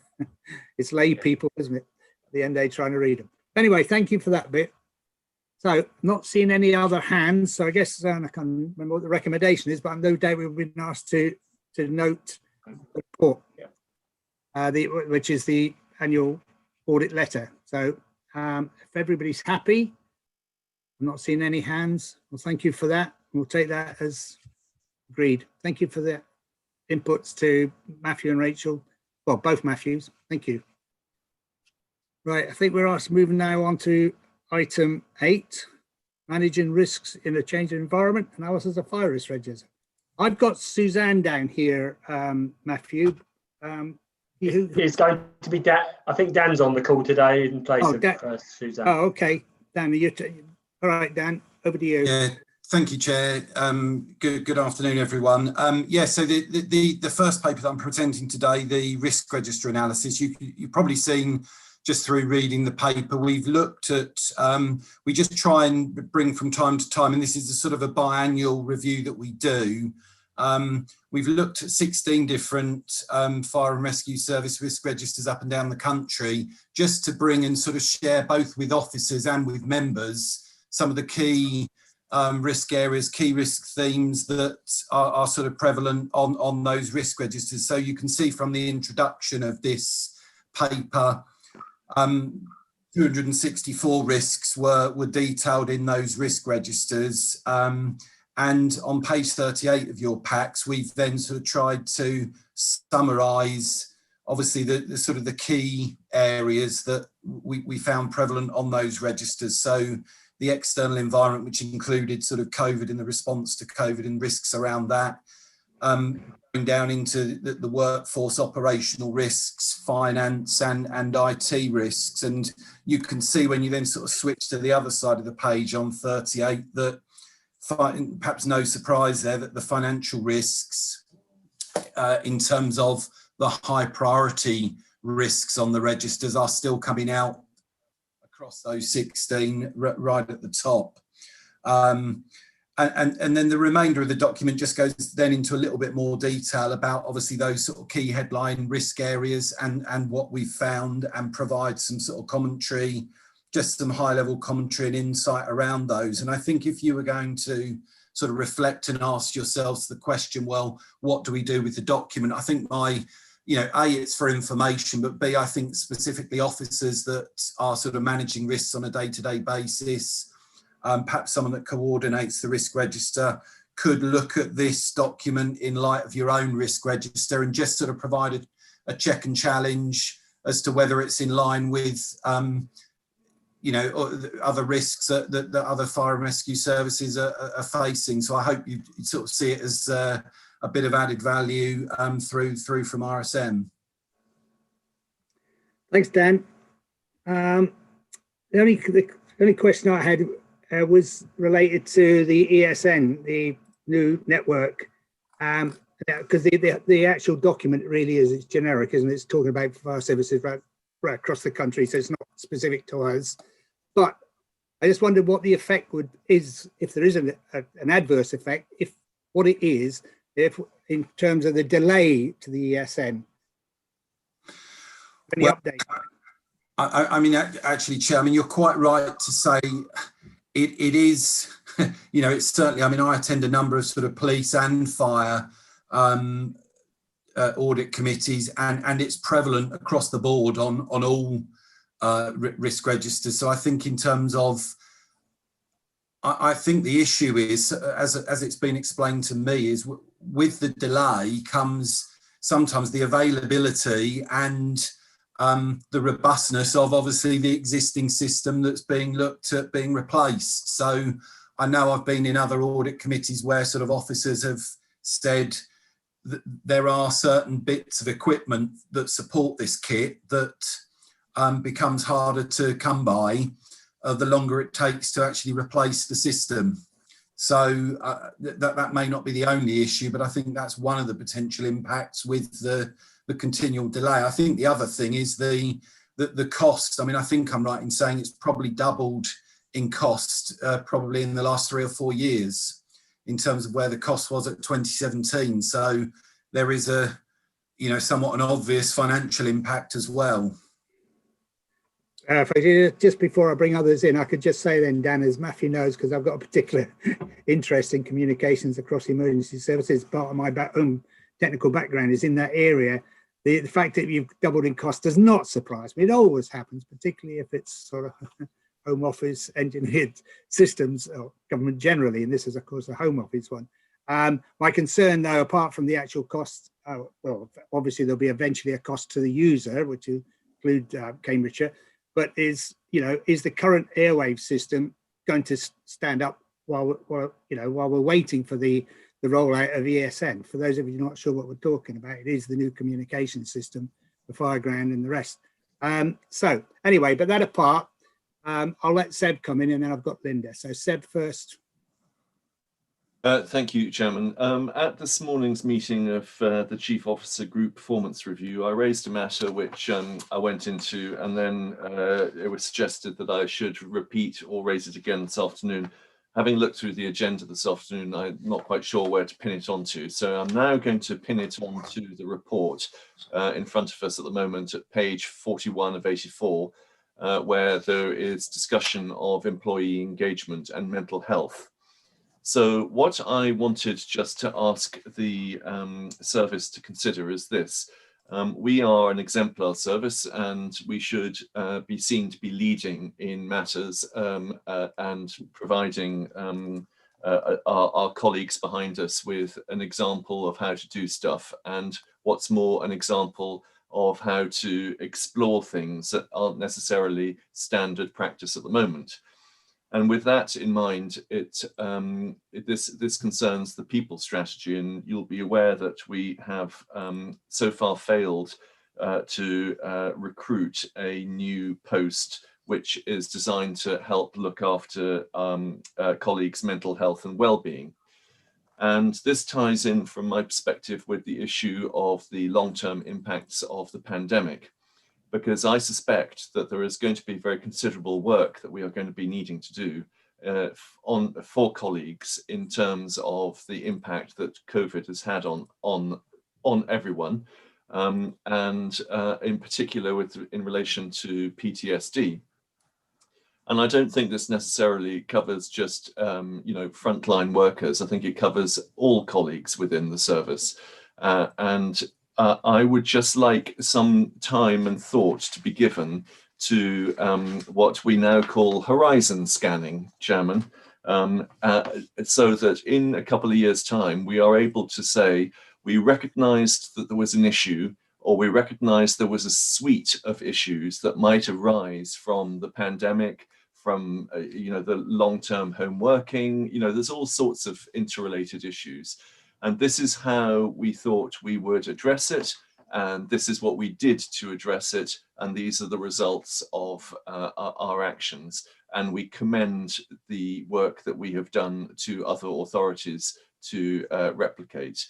it's lay people, isn't it, at the end they're trying to read them. Anyway, thank you for that bit. So not seeing any other hands, so I guess I can't remember what the recommendation is, but I'm no doubt we've been asked to note the report, which is the annual audit letter. So if everybody's happy, I'm not seeing any hands. Well, thank you for that. We'll take that as agreed. Thank you for the inputs to Matthew and Rachel. Well, both Matthews. Thank you. Right, I think we're moving now on to item 8, managing risks in a changing environment, analysis of fire risk register. I've got Suzanne down here, Matthew. It's going to be Dan. I think Dan's on the call today in place of Suzanne. Oh, okay. Dan, all right, Dan, over to you. Yeah, thank you, Chair. Good afternoon, everyone. So the first paper that I'm presenting today, the risk register analysis, you've probably seen just through reading the paper, we've looked at, we just try and bring from time to time, and this is a sort of a biannual review that we do. We've looked at 16 different fire and rescue service risk registers up and down the country, just to bring and sort of share both with officers and with members some of the key risk areas, key risk themes that are sort of prevalent on those risk registers. So you can see from the introduction of this paper, 264 risks were detailed in those risk registers. And on page 38 of your packs, we've then sort of tried to summarise, obviously, the sort of the key areas that we found prevalent on those registers. So the external environment, which included sort of COVID and the response to COVID and risks around that, going down into the workforce operational risks, finance and IT risks. And you can see when you then sort of switch to the other side of the page on 38 that, perhaps no surprise there, that the financial risks in terms of the high priority risks on the registers are still coming out across those 16 right at the top. And then the remainder of the document just goes then into a little bit more detail about obviously those sort of key headline risk areas and what we've found, and provide some sort of commentary, just some high level commentary and insight around those. And I think if you were going to sort of reflect and ask yourselves the question, well, what do we do with the document? I think A, it's for information, but B, I think specifically officers that are sort of managing risks on a day-to-day basis, perhaps someone that coordinates the risk register, could look at this document in light of your own risk register and just sort of provide a check and challenge as to whether it's in line with other risks that other fire and rescue services are facing. So I hope you sort of see it as a bit of added value through from RSM. Thanks, Dan. The only question I had was related to the ESN, the new network, because the actual document really is, it's generic, isn't it? It's talking about fire services right across the country, so it's not specific to us. But I just wondered what the effect is, if there is an adverse effect, what it is, if in terms of the delay to the ESN. Any update? I mean, actually, Chair, I mean, you're quite right to say it is, it's certainly, I mean, I attend a number of sort of police and fire audit committees, and it's prevalent across the board on all risk registers. So I think in terms of, I think the issue is, as it's been explained to me, is with the delay comes sometimes the availability and the robustness of obviously the existing system that's being looked at being replaced. So I know I've been in other audit committees where sort of officers have said that there are certain bits of equipment that support this kit that becomes harder to come by the longer it takes to actually replace the system. So that may not be the only issue, but I think that's one of the potential impacts with the continual delay. I think the other thing is the cost. I mean, I think I'm right in saying it's probably doubled in cost probably in the last 3 or 4 years in terms of where the cost was at 2017. So there is a, somewhat an obvious financial impact as well. Just before I bring others in, I could just say then, Dan, as Matthew knows, because I've got a particular interest in communications across emergency services, part of my own technical background is in that area. The fact that you've doubled in cost does not surprise me. It always happens, particularly if it's sort of home office engineered systems, or government generally, and this is of course a home office one. My concern though, apart from the actual cost, well, obviously there'll be eventually a cost to the user, which will include Cambridgeshire, but is the current airwave system going to stand up while we're waiting for the rollout of ESN? For those of you not sure what we're talking about, it is the new communication system, the Fireground and the rest. So anyway, but that apart, I'll let Seb come in and then I've got Linda. So Seb first. Thank you, Chairman. At this morning's meeting of the Chief Officer Group Performance Review, I raised a matter which I went into, and then it was suggested that I should repeat or raise it again this afternoon. Having looked through the agenda this afternoon, I'm not quite sure where to pin it onto. So I'm now going to pin it onto the report in front of us at the moment at page 41 of 84, where there is discussion of employee engagement and mental health. So what I wanted just to ask the service to consider is this. We are an exemplar service, and we should be seen to be leading in matters and providing our colleagues behind us with an example of how to do stuff, and what's more, an example of how to explore things that aren't necessarily standard practice at the moment. And with that in mind, this concerns the people strategy, and you'll be aware that we have so far failed to recruit a new post which is designed to help look after colleagues' mental health and well-being. And this ties in, from my perspective, with the issue of the long-term impacts of the pandemic, because I suspect that there is going to be very considerable work that we are going to be needing to do for colleagues in terms of the impact that COVID has had on everyone, and in particular in relation to PTSD. And I don't think this necessarily covers just frontline workers. I think it covers all colleagues within the service, and I would just like some time and thought to be given to what we now call horizon scanning, Chairman, so that in a couple of years' time, we are able to say, we recognized that there was an issue, or we recognized there was a suite of issues that might arise from the pandemic, from the long-term home working, there's all sorts of interrelated issues. And this is how we thought we would address it. And this is what we did to address it. And these are the results of our actions. And we commend the work that we have done to other authorities to replicate.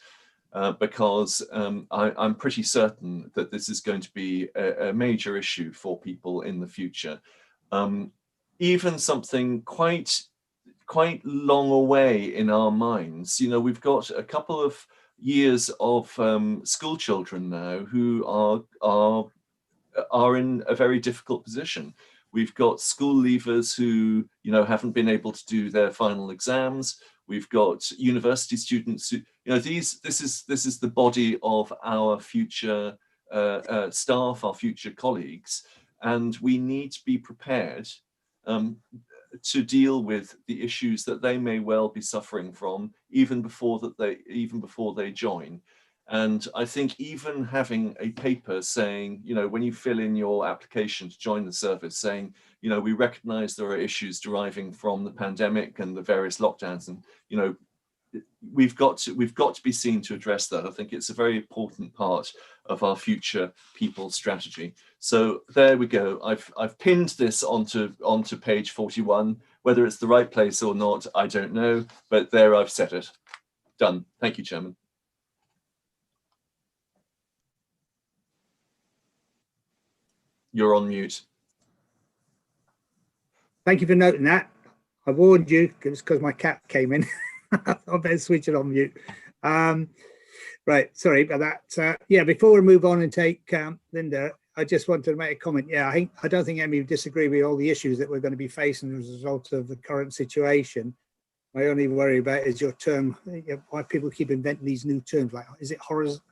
Because I'm pretty certain that this is going to be a major issue for people in the future. Even something quite long away in our minds. We've got a couple of years of school children now who are in a very difficult position. We've got school leavers who haven't been able to do their final exams. We've got university students who this is the body of our future staff, our future colleagues, and we need to be prepared to deal with the issues that they may well be suffering from even before they join. And I think even having a paper saying, when you fill in your application to join the service, saying, we recognize there are issues deriving from the pandemic and the various lockdowns, and we've got to be seen to address that. I think it's a very important part of our future people strategy. So there we go. I've pinned this onto page 41. Whether it's the right place or not, I don't know, but there I've set it. Done. Thank you, Chairman. You're on mute. Thank you for noting that. I warned you, it's because my cat came in. I better switch it on mute. Right, sorry about that. Yeah, before we move on and take Linda, I just wanted to make a comment. Yeah, I don't think any of you disagree with all the issues that we're going to be facing as a result of the current situation. My only worry about is your term, why people keep inventing these new terms, like, is it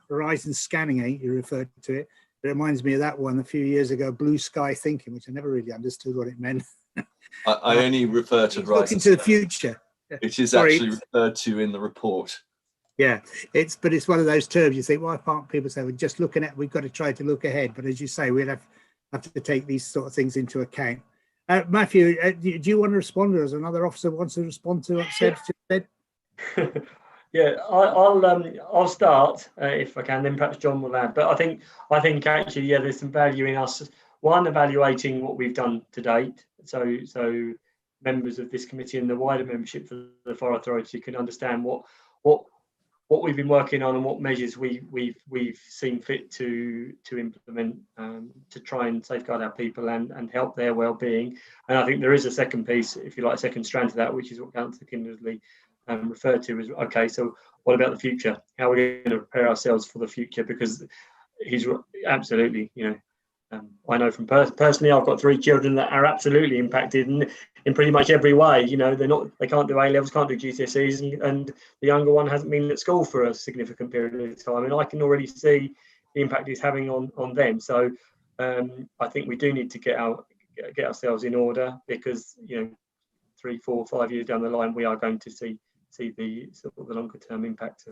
horizon scanning, you referred to it? It reminds me of that one a few years ago, blue sky thinking, which I never really understood what it meant. I only refer to looking to the future. It is actually referred to in the report. Yeah, it's one of those terms you think, why can't people say, we're just looking at, we've got to try to look ahead. But as you say, we'll have to take these sort of things into account. Matthew, do you want to respond, or is another officer wants to respond to what Seb's just said? Yeah, I'll start if I can, then perhaps John will add. But I think actually, yeah, there's some value in us, one, evaluating what we've done to date. So members of this committee and the wider membership for the Fire Authority can understand what we've been working on and what measures we've seen fit to implement to try and safeguard our people and help their well-being. And I think there is a second piece, if you like, a second strand to that, which is what Councillor Kindersley referred to as, okay, so what about the future? How are we going to prepare ourselves for the future? Because he's absolutely, I know from personally, I've got 3 children that are absolutely impacted in pretty much every way. You know, they can't do A levels, can't do GCSEs, and the younger one hasn't been at school for a significant period of time, and I can already see the impact it's having on them. So I think we do need to get ourselves in order, because 3, 4, 5 years down the line, we are going to see the sort of the longer term impact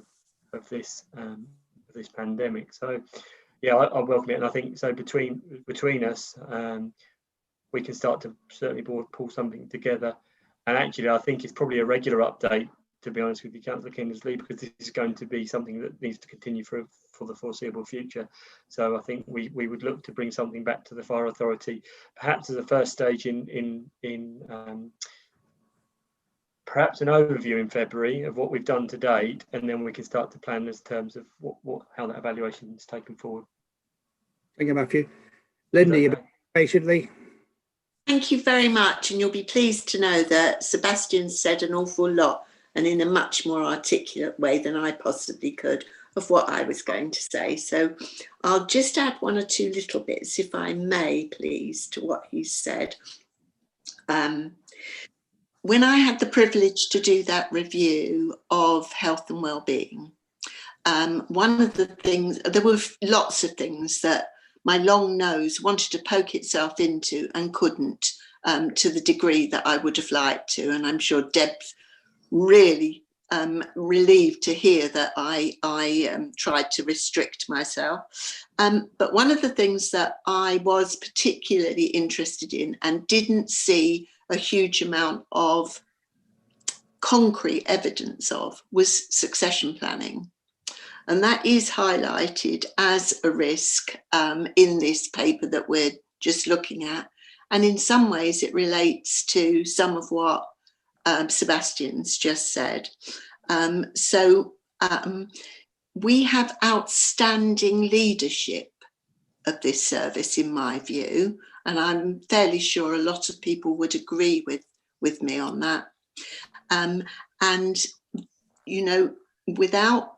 of this pandemic. So yeah, I welcome it, and I think so between us, we can start to certainly pull something together. And actually, I think it's probably a regular update, to be honest with you, Councillor Kindersley, because this is going to be something that needs to continue for the foreseeable future. So I think we would look to bring something back to the Fire Authority, perhaps as a first stage in perhaps an overview in February of what we've done to date, and then we can start to plan as terms of how that evaluation is taken forward. Thank you, Matthew. Linda, you've been patiently. Thank you very much, and you'll be pleased to know that Sebastian said an awful lot, and in a much more articulate way than I possibly could, of what I was going to say. So I'll just add 1 or 2 little bits, if I may, please, to what he said. When I had the privilege to do that review of health and well-being, one of the things, there were lots of things that my long nose wanted to poke itself into and couldn't, to the degree that I would have liked to. And I'm sure Deb's really relieved to hear that I tried to restrict myself. But one of the things that I was particularly interested in and didn't see a huge amount of concrete evidence of was succession planning. And that is highlighted as a risk in this paper that we're just looking at. And in some ways it relates to some of what Sebastian's just said. We have outstanding leadership of this service, in my view, and I'm fairly sure a lot of people would agree with me on that. And, without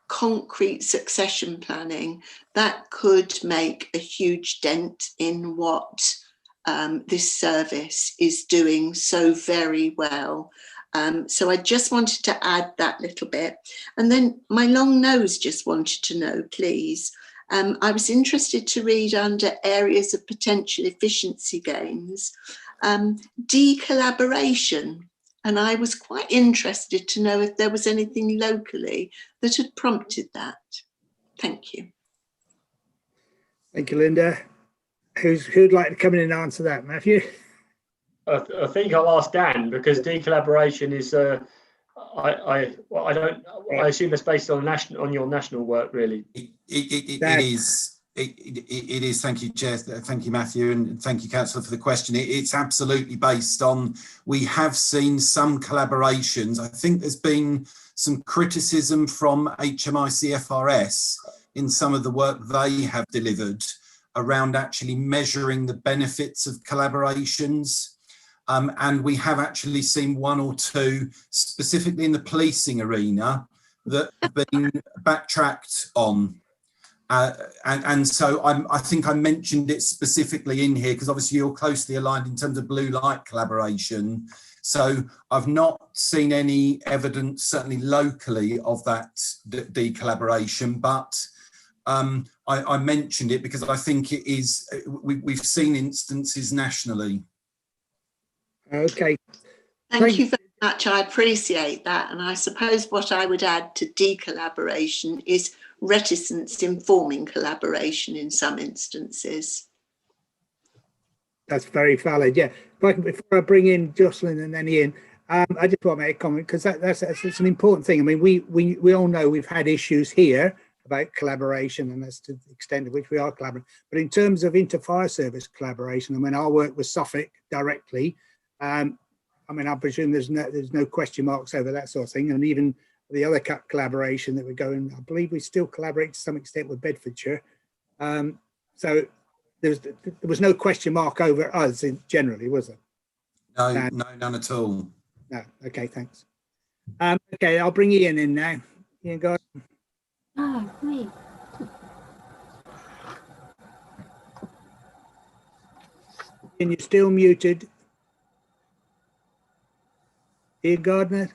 concrete succession planning, that could make a huge dent in what this service is doing so very well. So I just wanted to add that little bit. And then my long nose just wanted to know, please, I was interested to read under areas of potential efficiency gains, de-collaboration. And I was quite interested to know if there was anything locally that had prompted that. Thank you. Thank you, Linda. Who'd like to come in and answer that, Matthew? I think I'll ask Dan, because de-collaboration is I assume that's based on your national work, really. It is. Thank you, Chair. Thank you, Matthew, and thank you, Councillor, for the question. It's absolutely based on. We have seen some collaborations. I think there's been some criticism from HMICFRS in some of the work they have delivered around actually measuring the benefits of collaborations. And we have actually seen 1 or 2, specifically in the policing arena, that have been backtracked on. And so I think I mentioned it specifically in here because obviously you're closely aligned in terms of blue light collaboration. So I've not seen any evidence, certainly locally, of that de-collaboration, but I mentioned it because I think it is, we've seen instances nationally. Okay. Thank you very much. I appreciate that. And I suppose what I would add to de-collaboration is reticence in forming collaboration in some instances. That's very valid. Yeah. Before I bring in Jocelyn and then Ian, I just want to make a comment because that's an important thing. I mean, we all know we've had issues here about collaboration, and that's to the extent to which we are collaborating. But in terms of inter-fire service collaboration, I mean, I work with Suffolk directly. I mean, I presume there's no question marks over that sort of thing, and even the other collaboration that we're going, I believe we still collaborate to some extent with Bedfordshire. So there was no question mark over us generally, was there? No, none at all. No. Okay, thanks. Okay, I'll bring Ian in now. Ian, go ahead. Oh, me. And you're still muted. Ian Gardner?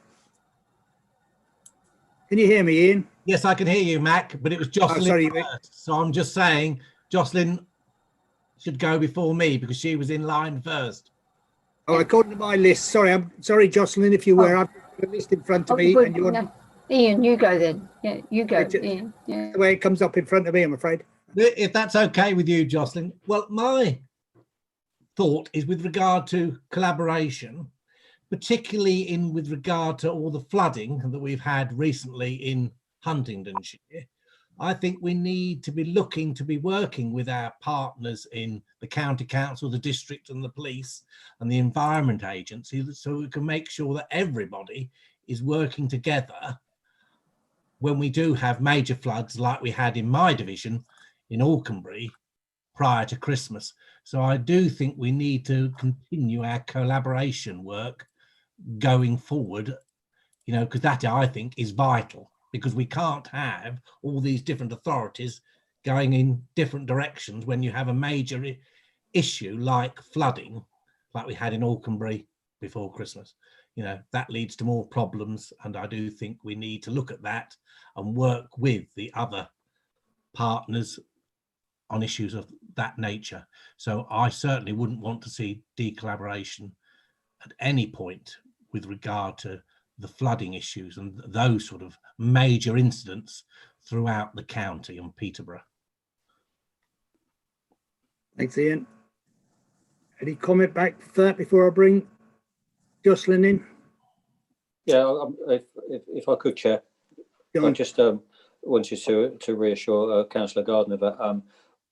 Can you hear me, Ian? Yes, I can hear you, Mac, but it was Jocelyn sorry, first. So I'm just saying Jocelyn should go before me because she was in line first. Oh, according to my list. Sorry, I'm sorry, Jocelyn, if you were. I've got a list in front of me. Good. And you want No. Ian, you go then. Yeah, you go, Right, Ian. Yeah. the way it comes up in front of me, I'm afraid. If that's okay with you, Jocelyn. Well, my thought is with regard to collaboration, particularly with regard to all the flooding that we've had recently in Huntingdonshire. I think we need to be looking to be working with our partners in the county council, the district and the police and the environment agency, so we can make sure that everybody is working together when we do have major floods like we had in my division in Auchenbury prior to Christmas. So I do think we need to continue our collaboration work going forward, you know, because that I think is vital, because we can't have all these different authorities going in different directions when you have a major issue like flooding, like we had in Auchenbury before Christmas. You know, that leads to more problems, and I do think we need to look at that and work with the other partners on issues of that nature. So I certainly wouldn't want to see decollaboration at any point with regard to the flooding issues and those sort of major incidents throughout the county and Peterborough. Thanks, Ian. Any comment back to that before I bring Jocelyn in? Yeah, if I could, Chair, I just wanted to reassure Councillor Gardner that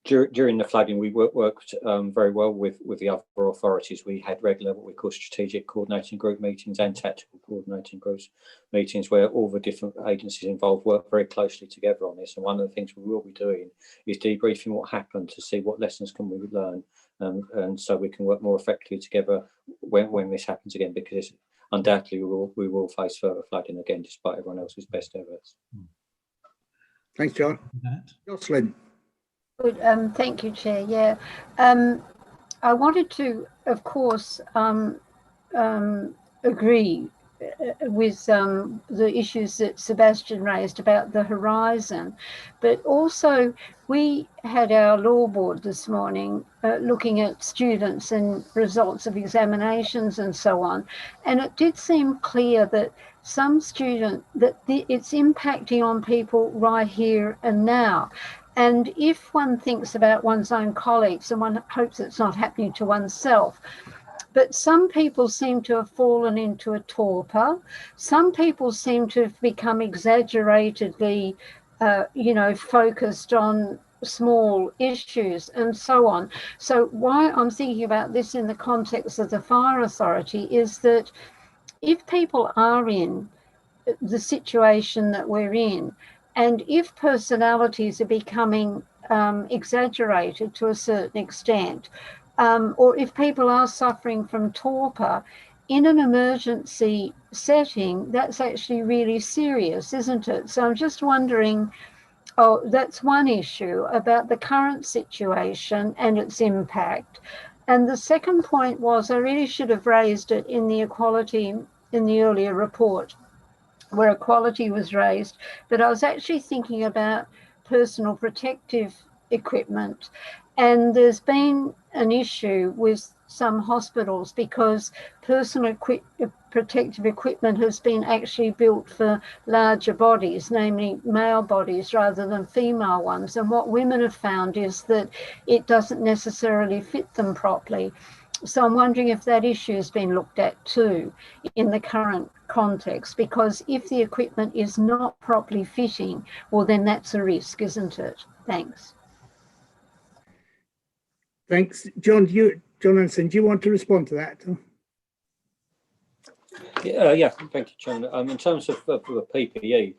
during the flooding, we worked very well with the other authorities. We had regular, what we call strategic coordinating group meetings and tactical coordinating groups meetings, where all the different agencies involved work very closely together on this. And one of the things we will be doing is debriefing what happened to see what lessons can we learn, and so we can work more effectively together when this happens again, because undoubtedly we will face further flooding again, despite everyone else's best efforts. Thanks, John. Jocelyn. Good. Thank you, Chair. Yeah. I wanted to, of course, agree with the issues that Sebastian raised about the horizon, but also we had our law board this morning looking at students and results of examinations and so on, and it did seem clear that some it's impacting on people right here and now. And if one thinks about one's own colleagues, and one hopes it's not happening to oneself, but some people seem to have fallen into a torpor. Some people seem to have become exaggeratedly, focused on small issues and so on. So why I'm thinking about this in the context of the fire authority is that if people are in the situation that we're in, and if personalities are becoming exaggerated to a certain extent, or if people are suffering from torpor, in an emergency setting, that's actually really serious, isn't it? So I'm just wondering, that's one issue about the current situation and its impact. And the second point was, I really should have raised it in the equality in the earlier report, where equality was raised, but I was actually thinking about personal protective equipment. And there's been an issue with some hospitals because personal protective equipment has been actually built for larger bodies, namely male bodies rather than female ones. And what women have found is that it doesn't necessarily fit them properly. So I'm wondering if that issue has been looked at too in the current context, because if the equipment is not properly fitting, well, then that's a risk, isn't it? Thanks. Thanks. John Anderson, do you want to respond to that? Yeah, thank you, Chairman. In terms of the PPE,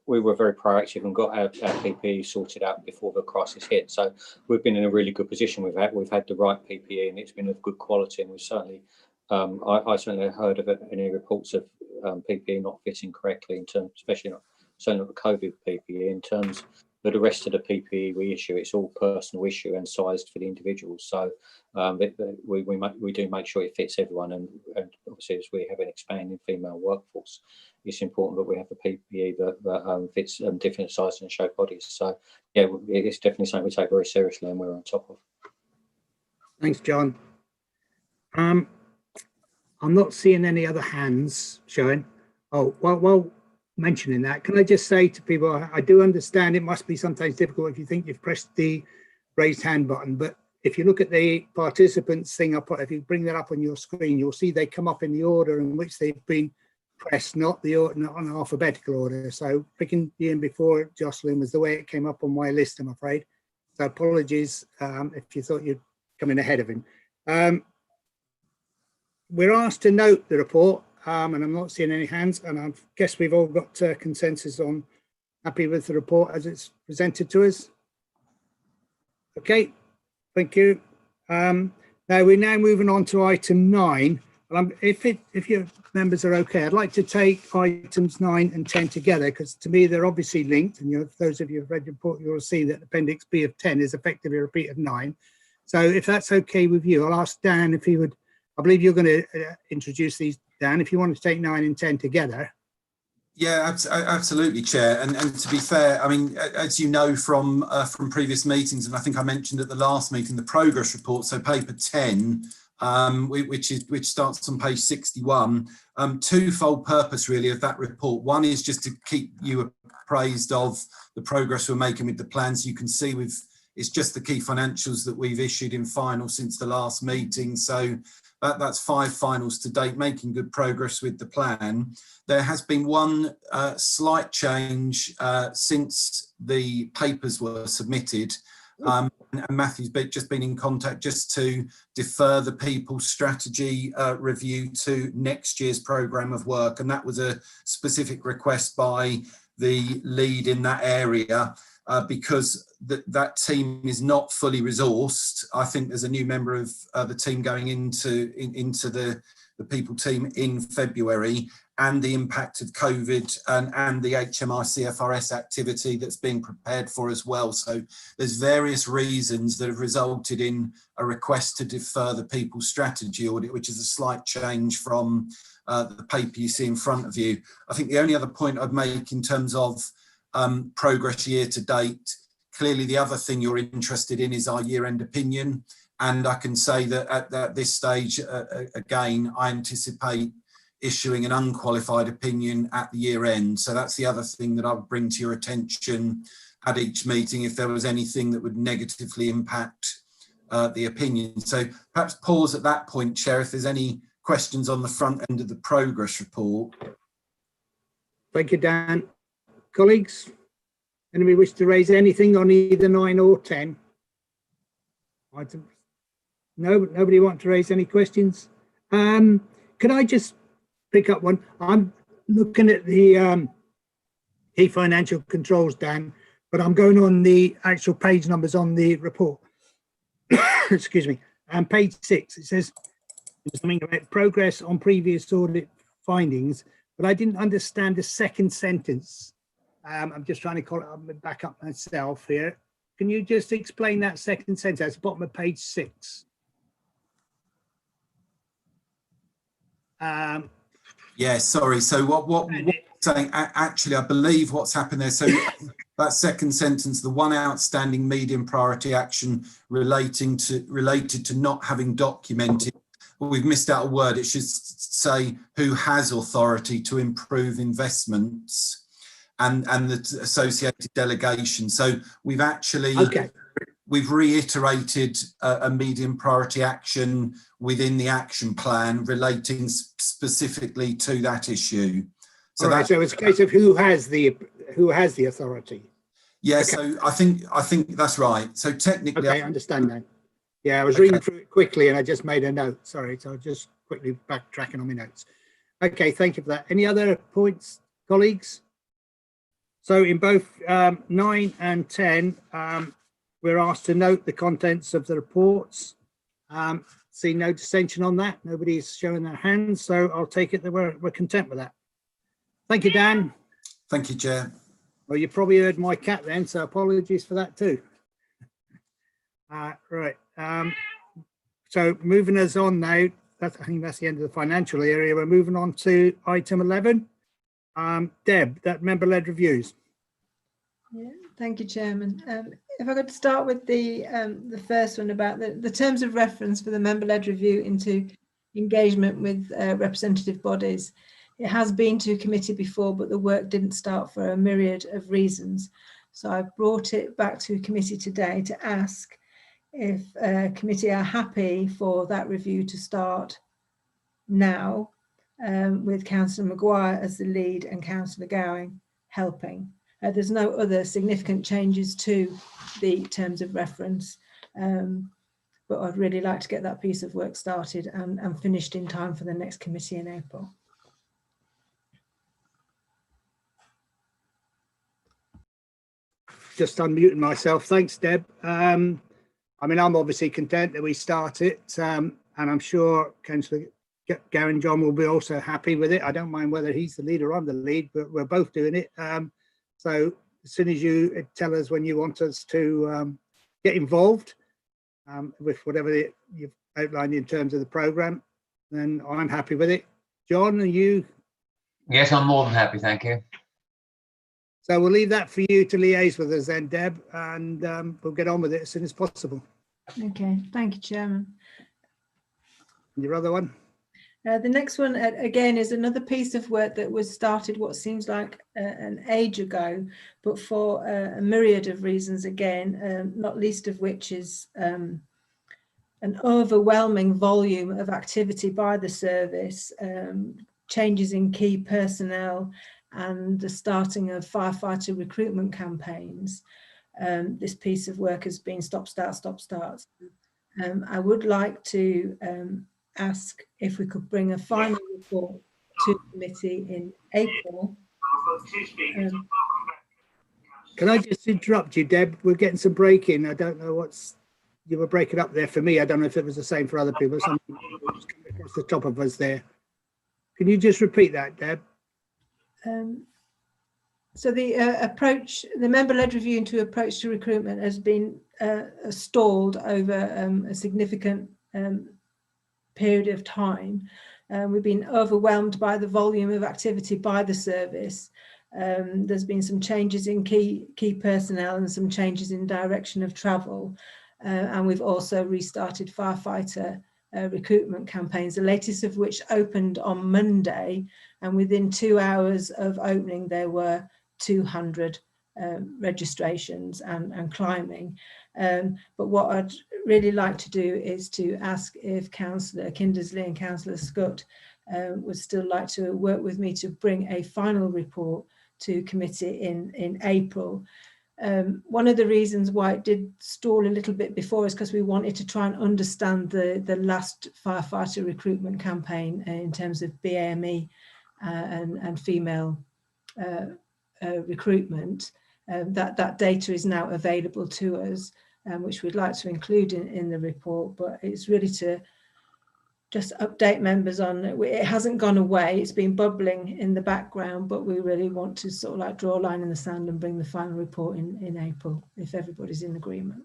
we were very proactive and got our PPE sorted out before the crisis hit. So we've been in a really good position. We've had the right PPE and it's been of good quality. And we certainly, I certainly heard of any reports of PPE not fitting correctly in terms, especially certainly not the COVID PPE in terms but the rest of the PPE we issue, it's all personal issue and sized for the individuals. So we do make sure it fits everyone, and obviously as we have an expanding female workforce, it's important that we have the PPE that fits different sizes and shape bodies. So yeah, it's definitely something we take very seriously and we're on top of. Thanks, John. I'm not seeing any other hands showing. Oh, well, mentioning that, can I just say to people, I do understand it must be sometimes difficult if you think you've pressed the raised hand button, but if you look at the participants thing up, if you bring that up on your screen, you'll see they come up in the order in which they've been pressed, not on alphabetical order. So picking you in before Jocelyn was the way it came up on my list, I'm afraid. So apologies if you thought you'd come in ahead of him. We're asked to note the report, and I'm not seeing any hands, and I guess we've all got consensus on happy with the report as it's presented to us. Okay, thank you. Now we're moving on to item 9. If your members are okay, I'd like to take items 9 and 10 together, because to me they're obviously linked, and those of you who've read the report, you'll see that Appendix B of 10 is effectively a repeat of 9. So if that's okay with you, I'll ask Dan if he would. I believe you're going to introduce these, Dan, if you want to take 9 and 10 together. Yeah, absolutely, Chair. And to be fair, I mean, as you know from previous meetings, and I think I mentioned at the last meeting, the progress report, so paper 10, which starts on page 61, twofold purpose really of that report. One is just to keep you appraised of the progress we're making with the plans. You can see it's just the key financials that we've issued in final since the last meeting. So that's 5 finals to date, making good progress with the plan. There has been one slight change since the papers were submitted. And Matthew's just been in contact just to defer the people's strategy review to next year's programme of work. And that was a specific request by the lead in that area. Because that team is not fully resourced. I think there's a new member of the team going into the people team in February, and the impact of COVID and the HMI CFRS activity that's being prepared for as well. So there's various reasons that have resulted in a request to defer the people strategy audit, which is a slight change from the paper you see in front of you. I think the only other point I'd make in terms of progress year to date, clearly the other thing you're interested in is our year-end opinion, and I can say that at this stage again I anticipate issuing an unqualified opinion at the year end. So that's the other thing that I would bring to your attention at each meeting if there was anything that would negatively impact the opinion. So perhaps pause at that point, Chair, if there's any questions on the front end of the progress report. Thank you, Dan. Colleagues, anybody wish to raise anything on either 9 or 10 items? No, nobody want to raise any questions. Could I just pick up one? I'm looking at the key financial controls, Dan, but I'm going on the actual page numbers on the report. Excuse me. And page 6, it says something about progress on previous audit findings, but I didn't understand the second sentence. I'm just trying to call it back up myself here. Can you just explain that second sentence at the bottom of page 6? Yeah, sorry. So what saying, actually, I believe what's happened there. So that second sentence, the one outstanding medium priority action related to not having documented, we've missed out a word. It should say who has authority to improve investments and the associated delegation. So we've actually we've reiterated a medium priority action within the action plan relating specifically to that issue. So right, so it's a case of who has the authority. Yeah, okay. So I think that's right. So technically, okay, I understand that. Yeah, I was reading through it quickly and I just made a note. Sorry, so just quickly backtracking on my notes. Okay, thank you for that. Any other points, colleagues? So in both 9 and 10, we're asked to note the contents of the reports. See no dissension on that. Nobody's showing their hands, so I'll take it that we're content with that. Thank you, Dan. Thank you, Chair. Well, you probably heard my cat then, so apologies for that too. Right. So moving us on now, I think that's the end of the financial area. We're moving on to item 11. Deb, that member-led reviews. Yeah, thank you, Chairman. If I could start with the first one about the terms of reference for the member-led review into engagement with representative bodies. It has been to committee before, but the work didn't start for a myriad of reasons. So I've brought it back to committee today to ask if committee are happy for that review to start now, with Councillor Maguire as the lead and Councillor Gowing helping. There's no other significant changes to the terms of reference, but I'd really like to get that piece of work started and finished in time for the next committee in April. Just unmuting myself. Thanks, Deb. I mean, I'm obviously content that we start it, and I'm sure Councillor Gowing John will be also happy with it. I don't mind whether he's the lead or I'm the lead, but we're both doing it. So as soon as you tell us when you want us to get involved with whatever you've outlined in terms of the programme, then I'm happy with it. John, are you? Yes, I'm more than happy, thank you. So we'll leave that for you to liaise with us then, Deb, and we'll get on with it as soon as possible. Okay, thank you, Chairman. And your other one? The next one, again, is another piece of work that was started what seems like an age ago, but for a myriad of reasons, again, not least of which is an overwhelming volume of activity by the service, changes in key personnel, and the starting of firefighter recruitment campaigns. This piece of work has been stop, start. I would like to ask if we could bring a final report to committee in April. Can I just interrupt you, Deb? We're getting some breaking. I don't know you were breaking up there for me. I don't know if it was the same for other people. Something was coming across the top of us there. Can you just repeat that, Deb? So the member-led review into approach to recruitment has been stalled over a significant period of time. We've been overwhelmed by the volume of activity by the service. There's been some changes in key personnel and some changes in direction of travel. And we've also restarted firefighter recruitment campaigns, the latest of which opened on Monday. And within 2 hours of opening, there were 200 registrations and climbing. But what I'd really like to do is to ask if Councillor Kindersley and Councillor Scott would still like to work with me to bring a final report to committee in April. One of the reasons why it did stall a little bit before is because we wanted to try and understand the last firefighter recruitment campaign in terms of BAME and female recruitment. That data is now available to us, which we'd like to include in the report, but it's really to just update members on it. It hasn't gone away, it's been bubbling in the background, but we really want to sort of like draw a line in the sand and bring the final report in April, if everybody's in agreement.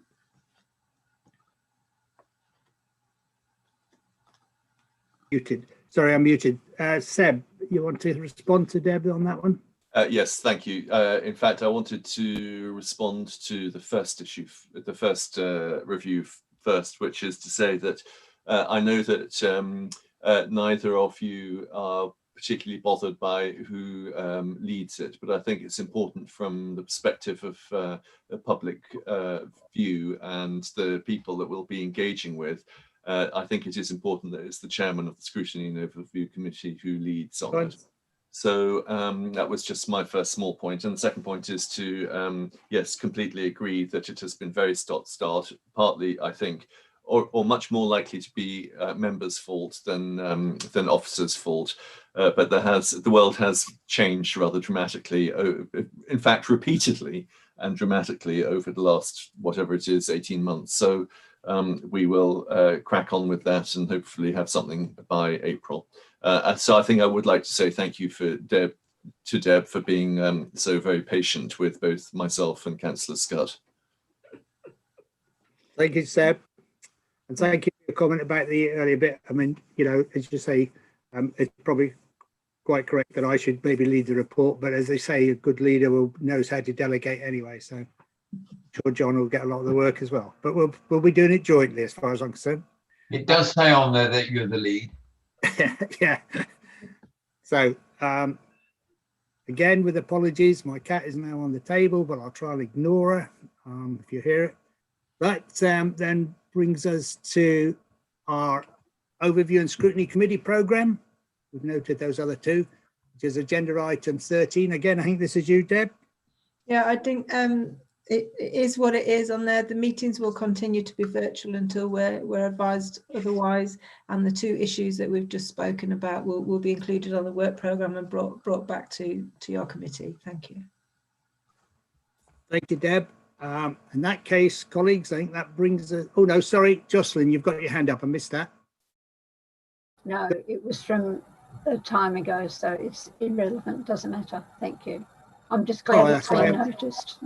Muted. Sorry, I'm muted. Seb, you want to respond to Deb on that one? Yes, thank you. In fact, I wanted to respond to the first issue, the first review first, which is to say that I know that neither of you are particularly bothered by who leads it, but I think it's important from the perspective of the public view and the people that we'll be engaging with. I think it is important that it's the chairman of the Scrutiny and Overview Committee who leads on it. So that was just my first small point. And the second point is to, yes, completely agree that it has been very stop-start, partly, I think, or much more likely to be members' fault than officers' fault. But the world has changed rather dramatically, in fact, repeatedly and dramatically over the last, whatever it is, 18 months. So we will crack on with that and hopefully have something by April. So I think I would like to say thank you for Deb to Deb for being so very patient with both myself and Councillor Scott. Thank you, Seb. And thank you for your comment about the earlier bit. I mean, you know, as you say, it's probably quite correct that I should maybe lead the report, but as they say, a good leader knows how to delegate anyway. So I'm sure John will get a lot of the work as well. But we'll be doing it jointly as far as I'm concerned. It does say on there that you're the lead. Yeah. So again, with apologies, my cat is now on the table, but I'll try and ignore her if you hear it. That then brings us to our overview and scrutiny committee programme. We've noted those other two, which is agenda item 13. Again, I think this is you, Deb. Yeah, I think it is what it is on there. The meetings will continue to be virtual until we're advised otherwise, and the two issues that we've just spoken about will be included on the work programme and brought back to your committee. Thank you. Thank you, Deb. In that case, colleagues, I think that brings us, oh no, sorry, Jocelyn, you've got your hand up. I missed that. No, it was from a time ago, so it's irrelevant, doesn't matter. Thank you. I'm just glad it's been noticed.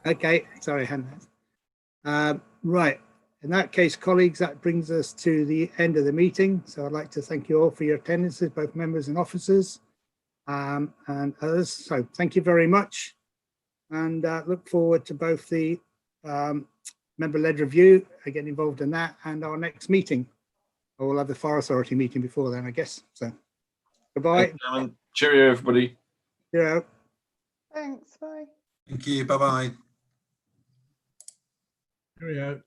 Okay, sorry, Hannah. Right, in that case, colleagues, that brings us to the end of the meeting. So I'd like to thank you all for your attendances, both members and officers and others. So thank you very much, and look forward to both the member-led review, getting involved in that, and our next meeting. We'll have the Fire Authority meeting before then, I guess. So goodbye. Cheerio, everybody. Cheerio. Thanks, bye. Thank you. Bye-bye. Cheerio.